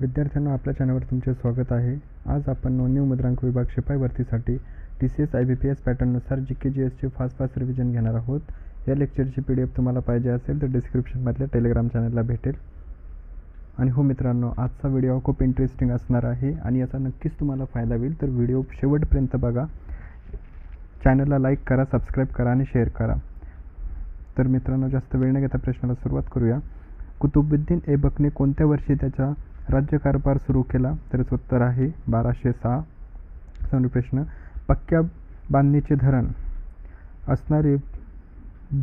विद्यार्थ्यांना आपल्या चॅनलवर तुमचे स्वागत आहे. आज आपण नोंदणी मुद्रांक विभाग शिपाई भरतीसाठी TCS IBPS पॅटर्ननुसार GK GSची फास्ट रिव्हिजन घेणार आहोत. या लेक्चरची PDF तुम्हाला पाहिजे असेल तर डिस्क्रिप्शनमधल्या टेलिग्राम चॅनलला भेटेल. आणि हो मित्रांनो, आजचा व्हिडिओ खूप इंटरेस्टिंग असणार आहे आणि याचा नक्कीच तुम्हाला फायदा होईल. तर व्हिडिओ शेवटपर्यंत बघा. चॅनलला लाईक करा, सबस्क्राईब करा आणि शेअर करा. तर मित्रांनो, जास्त वेळ न घेता प्रश्नाला सुरुवात करूया. कुतुबुद्दीन ऐबकने कोणत्या वर्षी त्याचा राज्यकारभार सुरू केला? तर उत्तर आहे 1206. समोरील प्रश्न, पक्क्या बांधणीचे धरण असणारे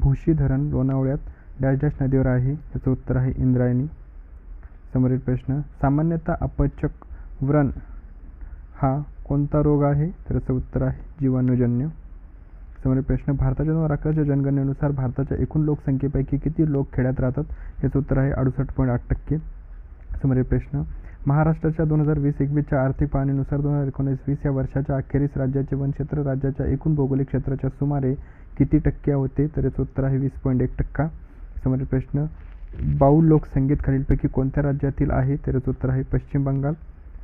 भुशी धरण लोणावळ्यात डॅश डॅश नदीवर आहे. याचं उत्तर आहे इंद्रायणी. समोरील प्रश्न, सामान्यतः अपचक व्रण हा कोणता रोग आहे? तर याचं उत्तर आहे जीवाणूजन्य. समोरील प्रश्न, भारताच्या 2011च्या जनगणनेनुसार भारताच्या एकूण लोकसंख्येपैकी किती लोक खेड्यात राहतात? याचं उत्तर आहे 68.8%. समोरील प्रश्न, महाराष्ट्राच्या 2020-21च्या आर्थिक पाहणीनुसार 2019-20 या वर्षाच्या अखेरीस राज्याचे वनक्षेत्र राज्याच्या एकूण भौगोलिक क्षेत्राच्या सुमारे किती टक्के होते? तर याचं उत्तर आहे 20.1%. समोरील प्रश्न, बाऊल लोकसंगीत खालीलपैकी कोणत्या राज्यातील आहे? तर याचं उत्तर आहे पश्चिम बंगाल.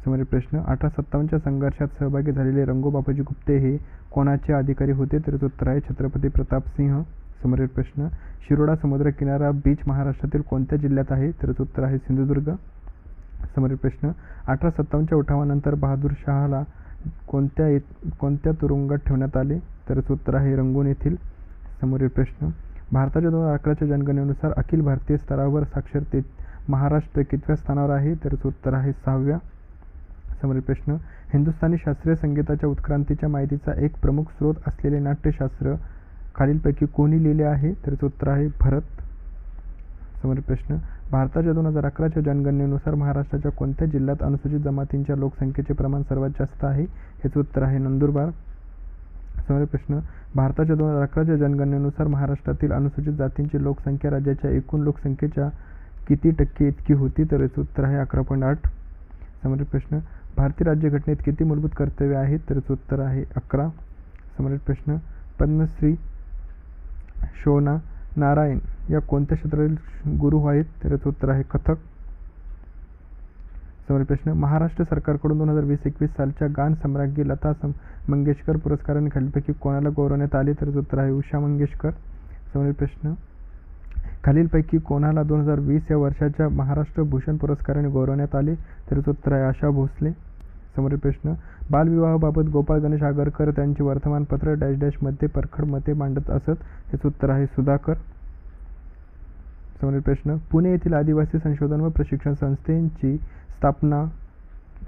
समोरील प्रश्न, 1857च्या संघर्षात सहभागी झालेले रंगो बापूजी गुप्ते हे कोणाचे अधिकारी होते? तर याचं उत्तर आहे छत्रपती प्रतापसिंह. समोरील प्रश्न, शिरोडा समुद्र किनारा बीच महाराष्ट्रातील कोणत्या जिल्ह्यात आहे? तर याचं उत्तर आहे सिंधुदुर्ग. समोरील प्रश्न, 1857च्या उठावानंतर बहादूर शहाला कोणत्या तुरुंगात ठेवण्यात आले? तर याचं उत्तर आहे रंगून येथील. समोरील प्रश्न, भारताच्या 2011च्या जनगणनेनुसार अखिल भारतीय स्तरावर साक्षरतेत महाराष्ट्र कितव्या स्थानावर आहे? तर याचं उत्तर आहे 6व्या. समोरील प्रश्न, हिंदुस्थानी शास्त्रीय संगीताच्या उत्क्रांतीच्या माहितीचा एक प्रमुख स्रोत असलेले नाट्यशास्त्र खालीलपैकी कोणी लिहिले आहे? तर याचं उत्तर आहे भरत. समोरील प्रश्न, भारताच्या 2011च्या जनगणनेनुसार महाराष्ट्राच्या कोणत्या जिल्ह्यात अनुसूचित जमातींच्या लोकसंख्येचे प्रमाण सर्वात जास्त आहे? याचं उत्तर आहे नंदुरबार. समोरील प्रश्न, भारताच्या 2011च्या जनगणनेनुसार महाराष्ट्रातील अनुसूचित जातींची लोकसंख्या राज्याच्या एकूण लोकसंख्येच्या किती टक्के इतकी होती? तर याचं उत्तर आहे 11.8. समोरील प्रश्न, भारतीय राज्यघटनेत किती मूलभूत कर्तव्ये आहेत? तर याचं उत्तर आहे 11. समोरील प्रश्न, पद्मश्री शोना नारायण या कोणत्या क्षेत्रातील गुरु आहेत? तर याचं उत्तर आहे कथक. समोरील प्रश्न, महाराष्ट्र सरकारकडून 2020-21 सालच्या गान सम्राज्ञी लता मंगेशकर पुरस्काराने खालीलपैकी कोणाला गौरवण्यात आले? तर याचं उत्तर आहे उषा मंगेशकर. समोरील प्रश्न, खालीलपैकी कोणाला 2020 या वर्षाच्या महाराष्ट्र भूषण पुरस्काराने गौरवण्यात आले? तर याचं उत्तर आहे आशा भोसले. समोरील प्रश्न, बालविवाहाबाबत गोपाळ गणेश आगरकर त्यांची वर्तमानपत्र डॅश डॅश मध्ये परखड मते मांडत असत. याचं उत्तर आहे सुधाकर. समोरील प्रश्न, पुणे येथील आदिवासी संशोधन व प्रशिक्षण संस्थेची स्थापना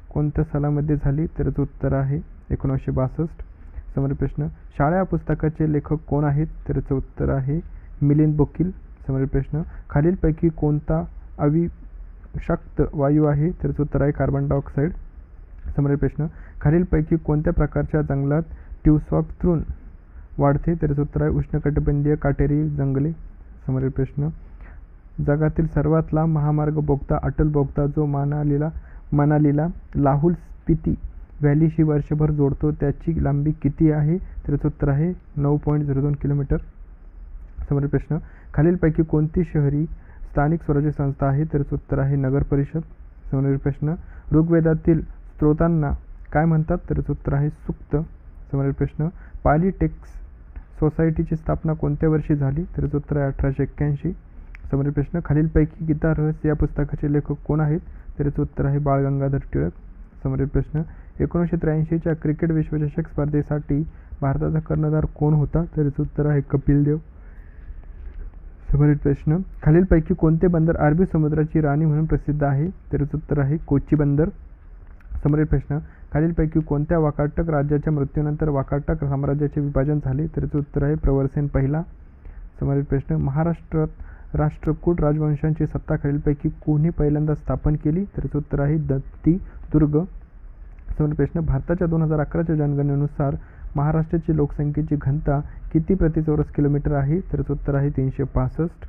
कोणत्या सालामध्ये झाली? तर याचं उत्तर आहे 1962. समोरील प्रश्न, शाळा या पुस्तकाचे लेखक कोण आहेत? तर याचं उत्तर आहे मिलिंद बोकील. समोरील प्रश्न, खालीलपैकी कोणता अविषाक्त वायू आहे? तर याचं उत्तर आहे कार्बन डायऑक्साईड. समोरील प्रश्न, खालीलपैकी कोणत्या प्रकारच्या जंगलात ट्युसॉक तृण वाढते? तर याचं उत्तर आहे उष्णकटिबंधीय काटेरी जंगले. समोरील प्रश्न, जगातील सर्वात लांब महामार्ग बोगदा अटल बोगदा जो मनालीला लाहुल स्पिती व्हॅलीशी वर्षभर जोडतो त्याची लांबी किती आहे? तर याचं उत्तर आहे 9.02 किलोमीटर. समोरील प्रश्न, खालीलपैकी कोणती शहरी स्थानिक स्वराज्य संस्था आहे? तर याचं उत्तर आहे नगर परिषद. समोरील प्रश्न, ऋग्वेदातील स्त्रोतांना काय म्हणतात? तर याचं उत्तर आहे सूक्त. समोरील प्रश्न, पाली टेक्स्ट सोसायटीची स्थापना कोणत्या वर्षी झाली? तर याचं उत्तर आहे 1881. समोरील प्रश्न, खालीलपैकी गीता रहस्य या पुस्तकाचे लेखक कोण आहेत? तर याचं उत्तर आहे बाळ गंगाधर टिळक. समोरील प्रश्न, 1983च्या क्रिकेट विश्वचषक स्पर्धेसाठी भारताचा कर्णधार कोण होता? तर याचं उत्तर आहे कपिल देव. समोरील प्रश्न, खालीलपैकी कोणते बंदर अरबी समुद्राची राणी म्हणून प्रसिद्ध आहे? तर याचं उत्तर आहे कोची बंदर. समोरील प्रश्न, खालीलपैकी कोणत्या वाकाटक राज्याच्या मृत्यूनंतर वाकाटक साम्राज्याचे विभाजन झाले? तर याचं उत्तर आहे प्रवरसेन पहिला. समोरील प्रश्न, महाराष्ट्रात राष्ट्रकूट राजवंशांची सत्ता खालीलपैकी कोणी पहिल्यांदा स्थापन केली? तर याचं उत्तर आहे दत्ती दुर्ग. समोरील प्रश्न, भारताच्या 2011च्या जनगणनेनुसार महाराष्ट्राची लोकसंख्येची घनता किती प्रति चौरस किलोमीटर आहे? तर याचं उत्तर आहे 365.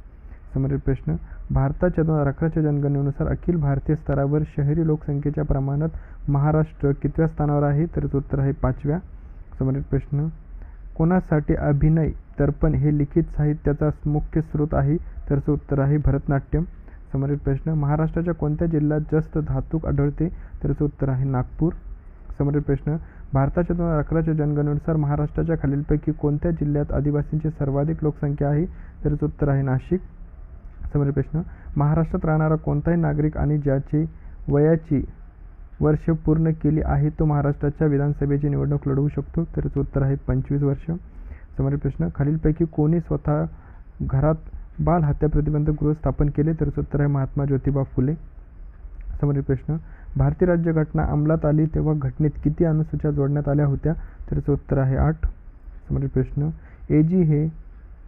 समोरील प्रश्न, भारताच्या 2011च्या जनगणनेनुसार अखिल भारतीय स्तरावर शहरी लोकसंख्येच्या प्रमाणात महाराष्ट्र कितव्या स्थानावर आहे? तर याचं उत्तर आहे 5व्या. समोरील प्रश्न, कोणासाठी अभिनय दर्पण हे लिखित साहित्याचा मुख्य स्रोत आहे? तर याचं उत्तर आहे भरतनाट्यम. समोरील प्रश्न, महाराष्ट्राच्या कोणत्या जिल्ह्यात जास्त धातू आढळते? तर याचं उत्तर आहे नागपूर. समोरील प्रश्न, भारताच्या 2011च्या जनगणनेनुसार महाराष्ट्राच्या खालीलपैकी कोणत्या जिल्ह्यात आदिवासींची सर्वाधिक लोकसंख्या आहे? तर याचं उत्तर आहे नाशिक. समोरील प्रश्न, महाराष्ट्रात राहणारा कोणताही नागरिक आणि ज्याची वयाची वर्ष पूर्ण केली आहे तो महाराष्ट्राच्या विधानसभेची निवडणूक लढवू शकतो? तर याचं उत्तर आहे 25 वर्ष. समोरील प्रश्न, खालीलपैकी कोणी स्वतः घरात बाल हत्या प्रतिबंधक गृह स्थापन केले? तर याचं उत्तर आहे महात्मा ज्योतिबा फुले. समोरील प्रश्न, भारतीय राज्यघटना अंमलात आली तेव्हा घटनेत किती अनुसूच्या जोडण्यात आल्या होत्या? तर याचं उत्तर आहे 8. समोरील प्रश्न, एजी हे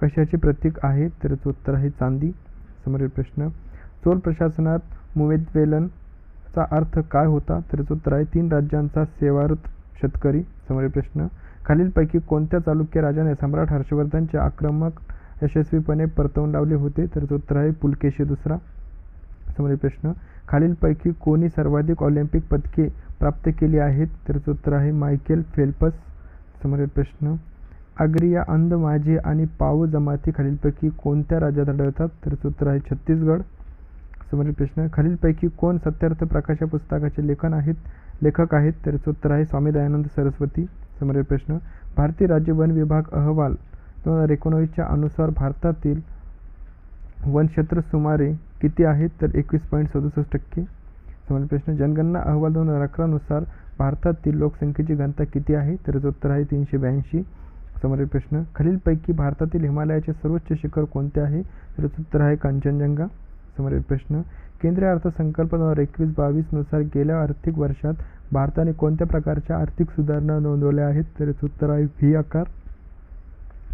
कशाचे प्रतीक आहे? तर याचं उत्तर आहे चांदी. समोरील प्रश्न, चोल प्रशासनात मुवेद्वेलनचा अर्थ काय होता? तर याचं उत्तर आहे 3 राज्यांचा सेवारत शेतकरी. समोरील प्रश्न, खालीलपैकी कोणत्या चालुक्य राजाने सम्राट हर्षवर्धनचे आक्रमक यशस्वीपणे परतवून लावले होते? तर याचं उत्तर आहे पुलकेशी दुसरा. समोरील प्रश्न, खालीलपैकी कोणी सर्वाधिक ऑलिम्पिक पदके प्राप्त केली आहेत? तर याचं उत्तर आहे मायकेल फेल्प्स. समोरील प्रश्न, आग्रिया, अंध माझी आणि पाओ जमाती खालीलपैकी कोणत्या राज्यात आढळतात? तर याचं उत्तर आहे छत्तीसगड. समोरील प्रश्न, खालीलपैकी कोण सत्यार्थ प्रकाश या पुस्तकाचे लेखक आहेत? तर याचं उत्तर आहे स्वामी दयानंद सरस्वती. समोरील प्रश्न, भारतीय राज्य वन विभाग अहवाल 2019च्या अनुसार भारतातील वनक्षेत्र सुमारे किती आहेत? तर 21.67%. समोरील प्रश्न, जनगणना अहवाल 2011 नुसार भारतातील लोकसंख्येची घनता किती आहे? तर याचं उत्तर आहे 382. समोरील प्रश्न, खालीलपैकी भारतातील हिमालयाचे सर्वोच्च शिखर कोणते आहे? तर याचं उत्तर आहे कांचनजंगा. समोरील प्रश्न, केंद्रीय अर्थसंकल्प 2021-22 नुसार गेल्या आर्थिक वर्षात भारताने कोणत्या प्रकारच्या आर्थिक सुधारणा नोंदवल्या आहेत? तर याचं उत्तर आहे व्ही आकार.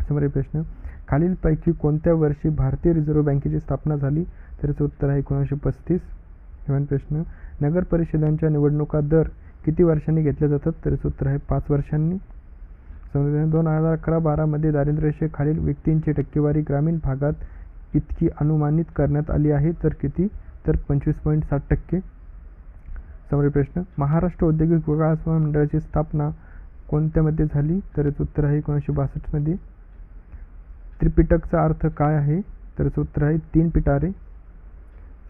समोरील प्रश्न, खालीलपैकी कोणत्या वर्षी भारतीय रिझर्व्ह बँकेची स्थापना झाली? तर याचं उत्तर आहे 1935. नवीन प्रश्न, नगर परिषदांच्या निवडणुका दर किती वर्षांनी घेतल्या जातात? तर याचं उत्तर आहे 5 वर्षांनी. समोरील 2011-12 मध्ये दारिद्र्य खालील व्यक्तींची टक्केवारी ग्रामीण भागात इतकी अनुमानित करण्यात आली आहे तर किती? तर 25.7%. समोरील प्रश्न, महाराष्ट्र औद्योगिक विकास मंडळाची स्थापना कोणत्यामध्ये झाली? तर याचं उत्तर आहे 1962 मध्ये. त्रिपिटकचा अर्थ काय आहे? तर याचं उत्तर आहे 3 पिटारे.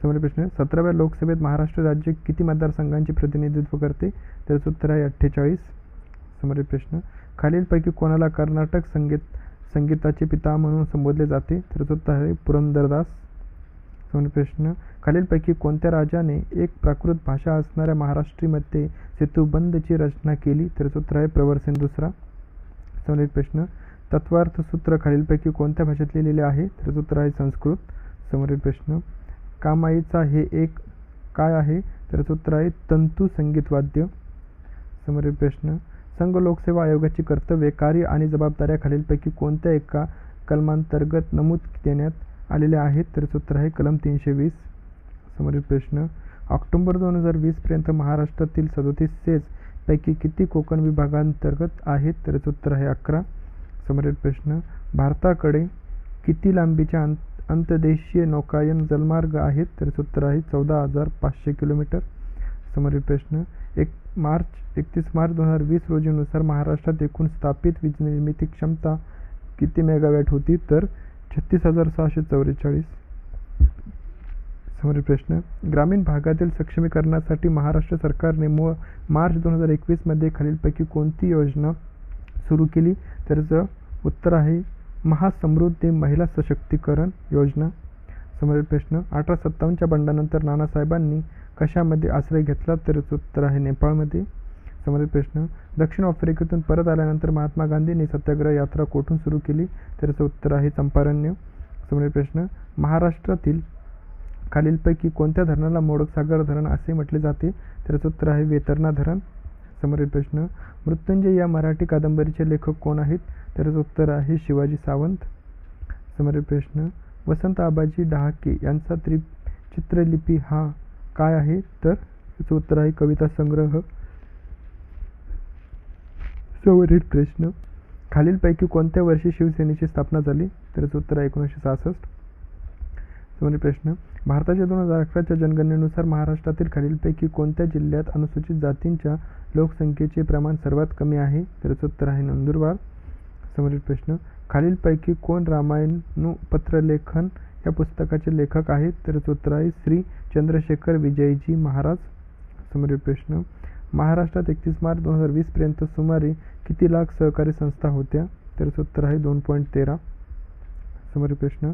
समोरील प्रश्न, 17व्या लोकसभेत महाराष्ट्र राज्य किती मतदारसंघांचे प्रतिनिधित्व करते? तर याचं उत्तर आहे 48. समोरील प्रश्न, खालीलपैकी कोणाला कर्नाटक संगीताचे पिता म्हणून संबोधले जाते? तर याचं उत्तर आहे पुरंदरदास. समोरील प्रश्न, खालीलपैकी कोणत्या राजाने एक प्राकृत भाषा असणाऱ्या महाराष्ट्रीमध्ये सेतुबंधची रचना केली? तर याचं उत्तर आहे प्रवरसेन दुसरा. समोरील प्रश्न, तत्वार्थ सूत्र खालीलपैकी कोणत्या भाषेत लिहिलेले आहे? तर याचं उत्तर आहे संस्कृत. समोरील प्रश्न, कामाईचा हे एक काय आहे? तर याचं उत्तर आहे तंतू संगीत वाद्य. समोरील प्रश्न, संघ लोकसेवा आयोगाची कर्तव्ये, कार्य आणि जबाबदाऱ्या खालीलपैकी कोणत्या एका कलमांतर्गत नमूद देण्यात आलेल्या आहेत? तर याचं उत्तर आहे कलम 320. समोरील प्रश्न, ऑक्टोबर 2020 पर्यंत महाराष्ट्रातील 37 सेज पैकी किती कोकण विभागांतर्गत आहेत? तर याचं उत्तर आहे 11. समोरील प्रश्न, भारताकडे किती लांबीच्या अंतर्देशीय नौकायन जलमार्ग आहेत? तर याचं उत्तर आहे 14,500 किलोमीटर. समोरील प्रश्न, 31 मार्च 2020 रोजीनुसार महाराष्ट्रात एकूण स्थापित वीजनिर्मिती क्षमता किती मेगावॅट होती? तर 36,644. समोरील प्रश्न, ग्रामीण भागातील सक्षमीकरणासाठी महाराष्ट्र सरकारने मार्च 2021 मध्ये खालीलपैकी कोणती योजना सुरू केली? तर याचं उत्तर आहे महासमृद्धी महिला सशक्तीकरण योजना. समोरील प्रश्न, 1857च्या बंडानंतर नानासाहेबांनी कशामध्ये आश्रय घेतला? तर याचं उत्तर आहे नेपाळमध्ये. समोरील प्रश्न, दक्षिण आफ्रिकेतून परत आल्यानंतर महात्मा गांधींनी सत्याग्रह यात्रा कोठून सुरू केली? तर याचं उत्तर आहे चंपारण्य. समोरील प्रश्न, महाराष्ट्रातील खालीलपैकी कोणत्या धरणाला मोडकसागर धरण असे म्हटले जाते? तर याचं उत्तर आहे वेतरणा धरण. समोरील प्रश्न, मृत्युंजय या मराठी कादंबरीचे लेखक कोण आहेत? तर याचं उत्तर आहे शिवाजी सावंत. समोरील प्रश्न, वसंत आबाजी डहाके यांचा चित्रलिपी हा काय आहे? तर याचं उत्तर आहे कविता संग्रह. समोरील प्रश्न, खालीलपैकी कोणत्या वर्षी शिवसेनेची स्थापना झाली? तर याचं उत्तर आहे 1966. समोरील प्रश्न, भारताच्या 2011च्या जनगणनेनुसार महाराष्ट्रातील खालीलपैकी कोणत्या जिल्ह्यात अनुसूचित जातींच्या लोकसंख्येचे प्रमाण सर्वात कमी आहे? तर याचं उत्तर आहे नंदुरबार. समोरील प्रश्न, खालीलपैकी कोण रामायणपत्रलेखन या पुस्तकाचे लेखक आहेत? तर उत्तर आहे श्री चंद्रशेखर विजयजी महाराज. समोरील प्रश्न, महाराष्ट्रात 31 मार्च 2020 पर्यंत सुमारे किती लाख सहकारी संस्था होत्या? तर उत्तर आहे 2.13. समोरील प्रश्न,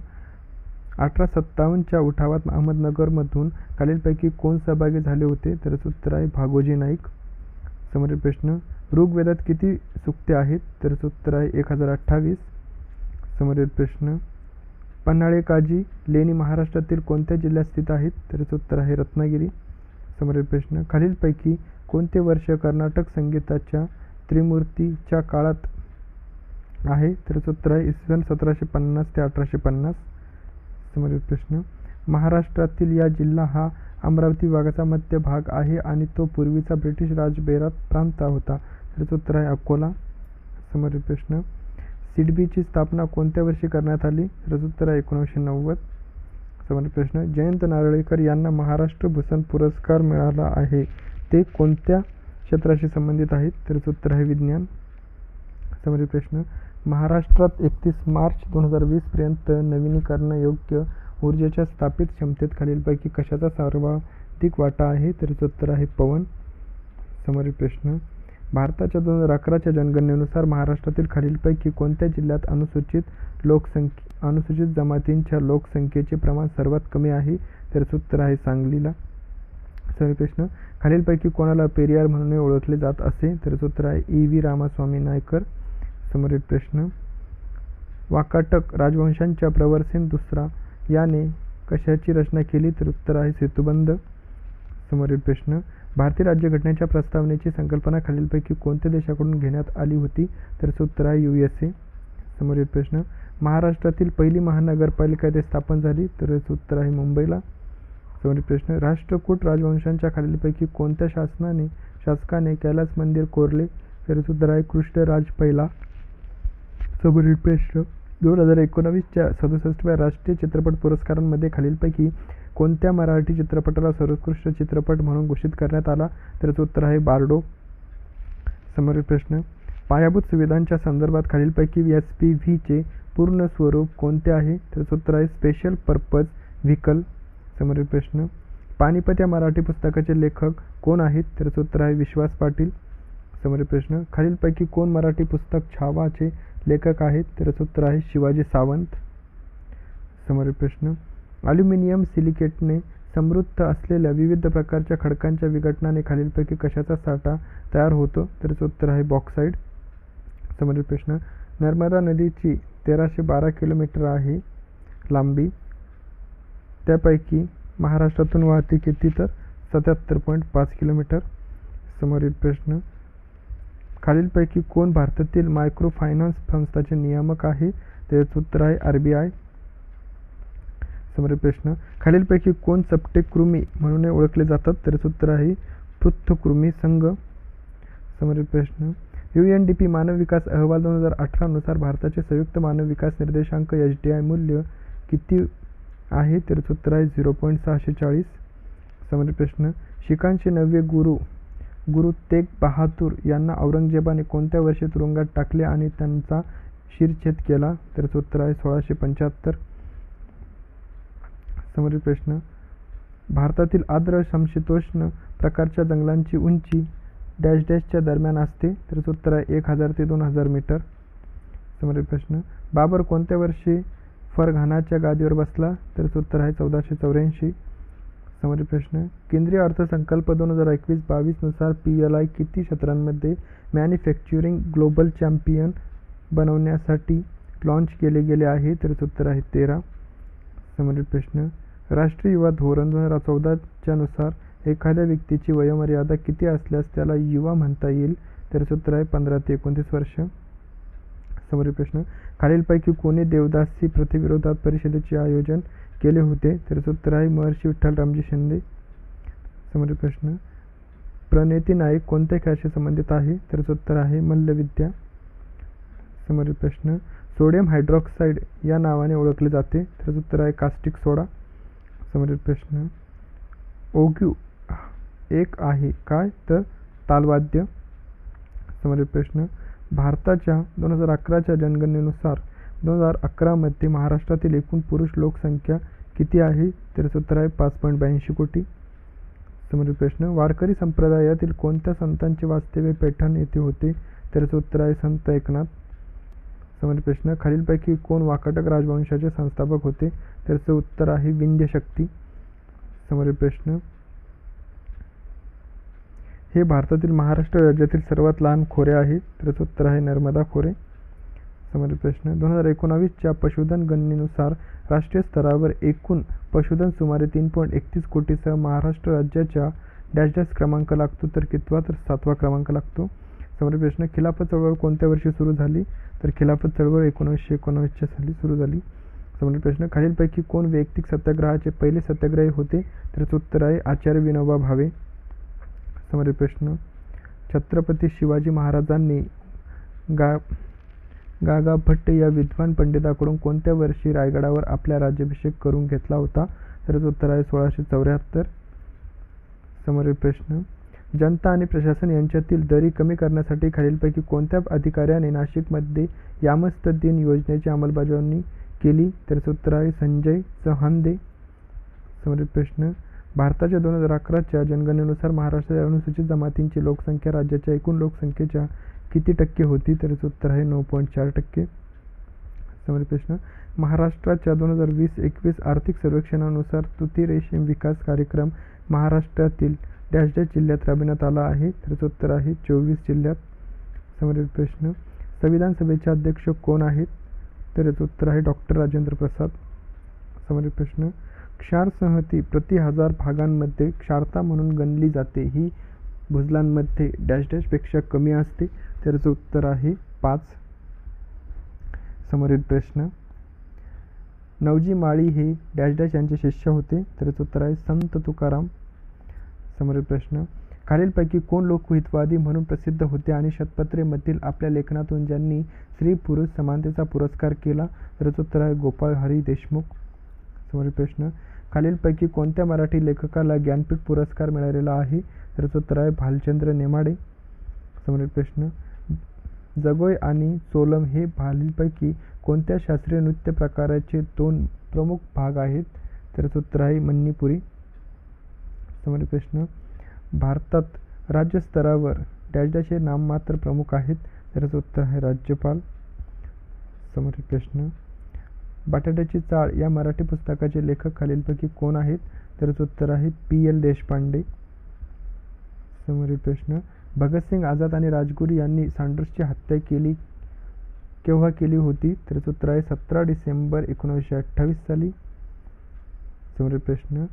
1857च्या उठावात अहमदनगरमधून खालीलपैकी कोण सहभागी झाले होते? तर उत्तर आहे भागोजी नाईक. समोरील प्रश्न, ऋग्वेदात किती सूक्ते आहेत? तर उत्तर आहे 1028. समोरील प्रश्न, पन्हाळे काजी लेणी महाराष्ट्रातील कोणत्या जिल्ह्यात स्थित आहेत? तर उत्तर आहे रत्नागिरी. समोरील प्रश्न, खालीलपैकी कोणते वर्ष कर्नाटक संगीताच्या त्रिमूर्तीच्या काळात आहे? तर उत्तर आहे इसवी सन 1750 ते 1850. समोरील प्रश्न, महाराष्ट्रातील या जिल्हा हा अमरावती विभागाचा मध्य भाग आहे आणि तो पूर्वीचा ब्रिटिश राजबैरात प्रांत होता. तर उत्तर आहे अकोला. समोरील प्रश्न, सिडबीची स्थापना कोणत्या वर्षी करण्यात आली? तर उत्तर आहे 1990. समोरील प्रश्न, जयंत नारळीकर यांना महाराष्ट्र भूषण पुरस्कार मिळाला आहे, ते कोणत्या क्षेत्राशी संबंधित आहेत? तर उत्तर आहे विज्ञान. समोरील प्रश्न, महाराष्ट्रात 31 मार्च 2020 पर्यंत नवीनीकरणयोग्य ऊर्जेच्या स्थापित क्षमतेत खालीलपैकी कशाचा सर्वाधिक वाटा आहे? तर उत्तर आहे पवन. समोरील प्रश्न, भारताच्या 2011च्या जनगणनेनुसार महाराष्ट्रातील खालीलपैकी कोणत्या जिल्ह्यात अनुसूचित जमातींच्या लोकसंख्येचे प्रमाण सर्वात कमी आहे? तर उत्तर आहे सांगलीला. समोरील प्रश्न, खालीलपैकी कोणाला पेरियार म्हणून ओळखले जात असे? तर उत्तर आहे E.V. रामास्वामी नायकर. समोरील प्रश्न, वाकाटक राजवंशांच्या प्रवरसेन दुसरा याने कशाची रचना केली? तर उत्तर आहे सेतुबंध. समोरील प्रश्न, भारतीय राज्यघटनेच्या प्रस्तावनेची संकल्पना खालीलपैकी कोणत्या देशाकडून घेण्यात आली होती? तर उत्तर आहे USA. समोरील प्रश्न, महाराष्ट्रातील पहिली महानगरपालिका येथे स्थापन झाली? तर उत्तर आहे मुंबईला. समोरील प्रश्न, राष्ट्रकूट राजवंशांच्या खालीलपैकी कोणत्या शासकाने कैलास मंदिर कोरले? तर उत्तर आहे कृष्णराज पहिला. समोरील प्रश्न, 2019च्या 67व्या राष्ट्रीय चित्रपट पुरस्कारांमध्ये खालीलपैकी कोणत्या मराठी चित्रपटाला सर्वोत्कृष्ट चित्रपट म्हणून घोषित करण्यात आला? तर उत्तर आहे बार्डो. समोरील प्रश्न, पायाभूत सुविधांच्या संदर्भात खालीलपैकी SPVचे पूर्ण स्वरूप कोणते आहे? तर उत्तर आहे स्पेशल पर्पज व्हेकल. समोरील प्रश्न, पानिपत या मराठी पुस्तकाचे लेखक कोण आहेत? तर उत्तर आहे विश्वास पाटील. समोरील प्रश्न, खालीलपैकी कोण मराठी पुस्तक छावाचे लेखक आहेत? तर उत्तर आहे शिवाजी सावंत. समोरील प्रश्न, ॲल्युमिनियम सिलिकेटने समृद्ध असलेल्या विविध प्रकारच्या खडकांच्या विघटनाने खालीलपैकी कशाचा साठा तयार होतो? तर उत्तर आहे बॉक्साईड. समोरील प्रश्न, नर्मदा नदीची 1312 किलोमीटर आहे लांबी, त्यापैकी महाराष्ट्रातून वाहते किती? तर 77.5 किलोमीटर. समोरील प्रश्न, खालीलपैकी कोण भारतातील मायक्रो फायनान्स संस्थांचे नियामक आहे? त्याचे उत्तर आहे RBI. समोरील प्रश्न, खालीलपैकी कोण चपटे कृमी म्हणून ओळखले जातात? तर उत्तर आहे पृथ्वीकृमी संघ. समोरील प्रश्न, UNDP मानव विकास अहवाल 2018 नुसार भारताचे संयुक्त मानव विकास निर्देशांक HDI मूल्य किती आहे? तर उत्तर आहे 0.640. समोरील प्रश्न, शिखांचे 9वे गुरु तेग बहादूर यांना औरंगजेबाने कोणत्या वर्षी तुरुंगात टाकले आणि त्यांचा शिरच्छेद केला? तर उत्तर आहे 1675. समोरील प्रश्न, भारतातील आर्द्र समशीतोष्ण प्रकारच्या जंगलांची उंची च्या दरम्यान असते? तर उत्तर आहे 1000 ते 2000 मीटर. समोरील प्रश्न, बाबर कोणत्या वर्षी फरघानाच्या गादीवर बसला? तर उत्तर आहे 1484. समोरील प्रश्न, केंद्रीय अर्थसंकल्प 2021-22 नुसार PLI किती क्षेत्रांमध्ये मॅन्युफॅक्चरिंग ग्लोबल चॅम्पियन बनवण्यासाठी लॉन्च केले गेले आहे? तर उत्तर आहे 13. समोरील प्रश्न, राष्ट्रीय युवा धोरण 2014च्या नुसार एखाद्या व्यक्तीची वयोमर्यादा किती असल्यास त्याला युवा म्हणता येईल? तर उत्तर आहे 15 ते 29 वर्ष. समोरील प्रश्न, खालीलपैकी कोणी देवदासी प्रथेविरोधात परिषदेचे आयोजन केले होते? तर उत्तर आहे महर्षी विठ्ठलरामजी शिंदे. समोरील प्रश्न, प्रणेती नाईक कोणत्या खेळाशी संबंधित आहे? तर उत्तर आहे मल्लविद्या. समोरील प्रश्न, सोडियम हायड्रॉक्साईड या नावाने ओळखले जाते? तर उत्तर आहे कास्टिक सोडा. समोरील प्रश्न, ओग्यू एक आहे काय? तर तालवाद्य. समोरील प्रश्न, भारताच्या 2011च्या जनगणनेनुसार 2011 मध्ये महाराष्ट्रातील एकूण पुरुष लोकसंख्या किती आहे? तर उत्तर आहे 5.82 कोटी. समोरील प्रश्न, वारकरी संप्रदायातील कोणत्या संतांचे वास्तव्य पैठण येथे होते? तर उत्तर आहे संत एकनाथ. समोरील प्रश्न, खालीलपैकी कोण वाकाटक राजवंशाचे संस्थापक होते? तर उत्तर आहे विंध्य शक्ती. समोरील प्रश्न, हे भारतातील महाराष्ट्र राज्यातील सर्वात लहान खोरे आहे? तर उत्तर आहे नर्मदा खोरे. समोरील प्रश्न, 2019च्या पशुधन गणनेनुसार राष्ट्रीय स्तरावर एकूण पशुधन सुमारे 3.31 कोटीसह महाराष्ट्र राज्याच्या डॅश डॅश क्रमांक लागतो? तर कितवा? तर 7वा क्रमांक लागतो. समोरील प्रश्न, खिलाफत चळवळ कोणत्या वर्षी सुरू झाली? तर खिलाफत चळवळ 1919 साली सुरू झाली. समोरील प्रश्न, खालीलपैकी कोण वैयक्तिक सत्याग्रहाचे पहिले सत्याग्रही होते? तर उत्तर आहे आचार्य विनोबा भावे. समोरील प्रश्न, छत्रपती शिवाजी महाराजांनी गागा भट्ट या विद्वान पंडिताकडून कोणत्या वर्षी रायगडावर आपला राज्याभिषेक करून घेतला होता? तर उत्तर आहे 1674. समोरील प्रश्न, जनता आणि प्रशासन यांच्यातील दरी कमी करण्यासाठी खालीलपैकी कोणत्या अधिकाऱ्याने नाशिकमध्ये यामस्त दिन योजनेची अंमलबजावणी केली? तर उत्तर आहे संजय चव्हाणदे. समोरील प्रश्न, भारताच्या 2011च्या जनगणनेनुसार महाराष्ट्रातील अनुसूचित जमातींची लोकसंख्या राज्याच्या एकूण लोकसंख्येच्या किती टक्के होती? तर उत्तर आहे 9.4%. समोरील प्रश्न, महाराष्ट्राच्या 2020-21 आर्थिक सर्वेक्षणानुसार तुती रेशीम विकास कार्यक्रम महाराष्ट्रातील डॅश डॅश जिल्ह्यात राबविण्यात आला आहे? तर उत्तर आहे 24 जिल्ह्यात. समोरील प्रश्न, संविधान सभेचे अध्यक्ष कोण आहेत? तर उत्तर आहे डॉक्टर राजेंद्र प्रसाद. समोरील प्रश्न, क्षार संहती प्रति 1000 भागांमध्ये क्षारता म्हणून गणली जाते, ही भुजलांमध्ये डॅश डॅश पेक्षा कमी असते? तर उत्तर आहे 5. समोरील प्रश्न, नवजी माळी हे डॅश डॅश यांचे शिष्य होते? तर उत्तर आहे संत तुकाराम. समोरील प्रश्न, खालीलपैकी कोण लोकहितवादी म्हणून प्रसिद्ध होते आणि शतपत्रेमधील आपल्या लेखनातून ज्यांनी स्त्री पुरुष समानतेचा पुरस्कार केला? तर उत्तर आहे गोपाळ हरी देशमुख. समोरील प्रश्न, खालीलपैकी कोणत्या मराठी लेखकाला ज्ञानपीठ पुरस्कार मिळालेला आहे? तर उत्तर आहे भालचंद्र नेमाडे. समोरील प्रश्न, जगोय आणि चोलम हे खालीलपैकी कोणत्या शास्त्रीय नृत्य प्रकाराचे 2 प्रमुख भाग आहेत? तर उत्तर आहे मणिपुरी. समोरील प्रश्न, भारतात राज्यस्तरावर डॅश डॅश हे नाममात्र प्रमुख आहेत? तर उत्तर आहे राज्यपाल. समोरील प्रश्न, बटाट्याची चाळ या मराठी पुस्तकाचे लेखक खालीलपैकी कोण आहेत? तर उत्तर आहे PL देशपांडे. समोरील प्रश्न, भगतसिंग आझाद आणि राजगुरू यांनी सँडर्सची हत्या केव्हा केली होती? तर उत्तर आहे 17 डिसेंबर 1928 साली. समोरील प्रश्न,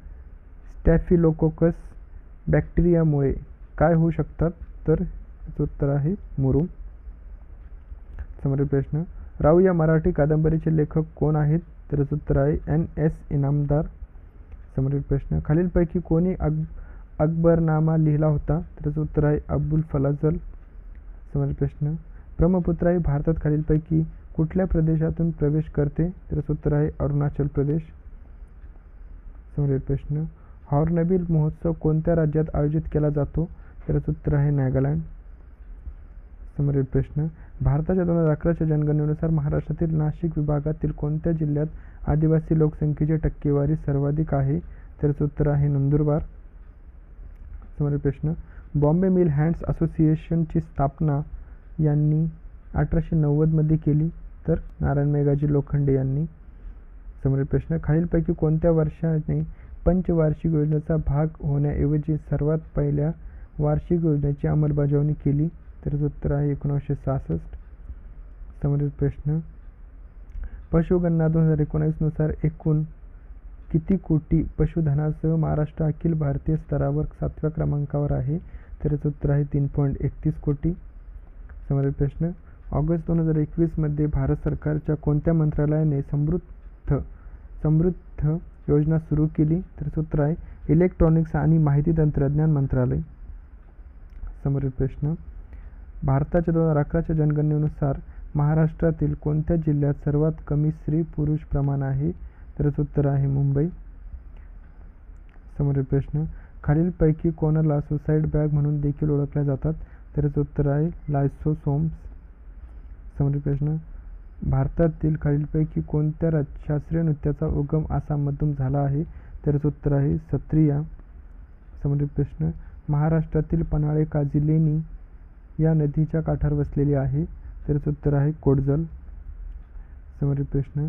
स्टॅफिलोकोकस बॅक्टेरियामुळे काय होऊ शकतात? तर उत्तर आहे मुरूम. समोरील प्रश्न, राऊ या मराठी कादंबरीचे लेखक कोण आहेत? तर उत्तर आहे NS इनामदार. समोरील प्रश्न, खालीलपैकी कोणी अकबरनामा लिहिला होता? तर उत्तर आहे अबुल फलाजल. समोरील प्रश्न, ब्रह्मपुत्रा ही भारतात खालीलपैकी कुठल्या प्रदेशातून प्रवेश करते? तर उत्तर आहे अरुणाचल प्रदेश. समोरील प्रश्न, हॉर्नबिल महोत्सव कोणत्या राज्यात आयोजित केला जातो? तर उत्तर आहे नागालँड. समोरील प्रश्न, भारताच्या 2011च्या जनगणनेनुसार महाराष्ट्रातील नाशिक विभागातील कोणत्या जिल्ह्यात आदिवासी लोकसंख्येची टक्केवारी सर्वाधिक आहे? तर उत्तर आहे नंदुरबार. समोरील प्रश्न, बॉम्बे मिल हँड्स असोसिएशनची स्थापना यांनी 1890 मध्ये केली? तर नारायण मेघाजी लोखंडे यांनी. समोरील प्रश्न, खालीलपैकी कोणत्या वर्षाने पंचवार्षिक योजनेचा भाग होण्याऐवजी सर्वात पहिल्या वार्षिक योजनेची अंमलबजावणी केली? तर उत्तर आहे 1966. समोरील प्रश्न, पशुगणना 2019 नुसार एकूण किती कोटी पशुधनासह महाराष्ट्र अखिल भारतीय स्तरावर 7व्या क्रमांकावर आहे? तर उत्तर आहे 3.31 कोटी. समोरील प्रश्न, ऑगस्ट 2021 मध्ये भारत सरकारच्या कोणत्या मंत्रालयाने समृद्ध योजना सुरू केली? तर उत्तर आहे इलेक्ट्रॉनिक्स आणि माहिती तंत्रज्ञान मंत्रालय. समोरील प्रश्न, भारताच्या 2011च्या जनगणनेनुसार महाराष्ट्रातील कोणत्या जिल्ह्यात सर्वात कमी स्त्री पुरुष प्रमाण आहे? तर उत्तर आहे मुंबई. समोरील प्रश्न, खालीलपैकी कोणाला सुसाईड बॅग म्हणून देखील ओळखल्या जातात? तर उत्तर आहे लायसोसोम्स. समोरील प्रश्न, भारतातील खालीलपैकी कोणत्या शास्त्रीय नृत्याचा उगम आसाममधून झाला आहे? तर उत्तर आहे सत्रिया. समोरील प्रश्न, महाराष्ट्रातील पन्हाळे काजी लेणी या नदीच्या काठावर वसलेली आहे? तर उत्तर आहे कोडजल. समोरील प्रश्न,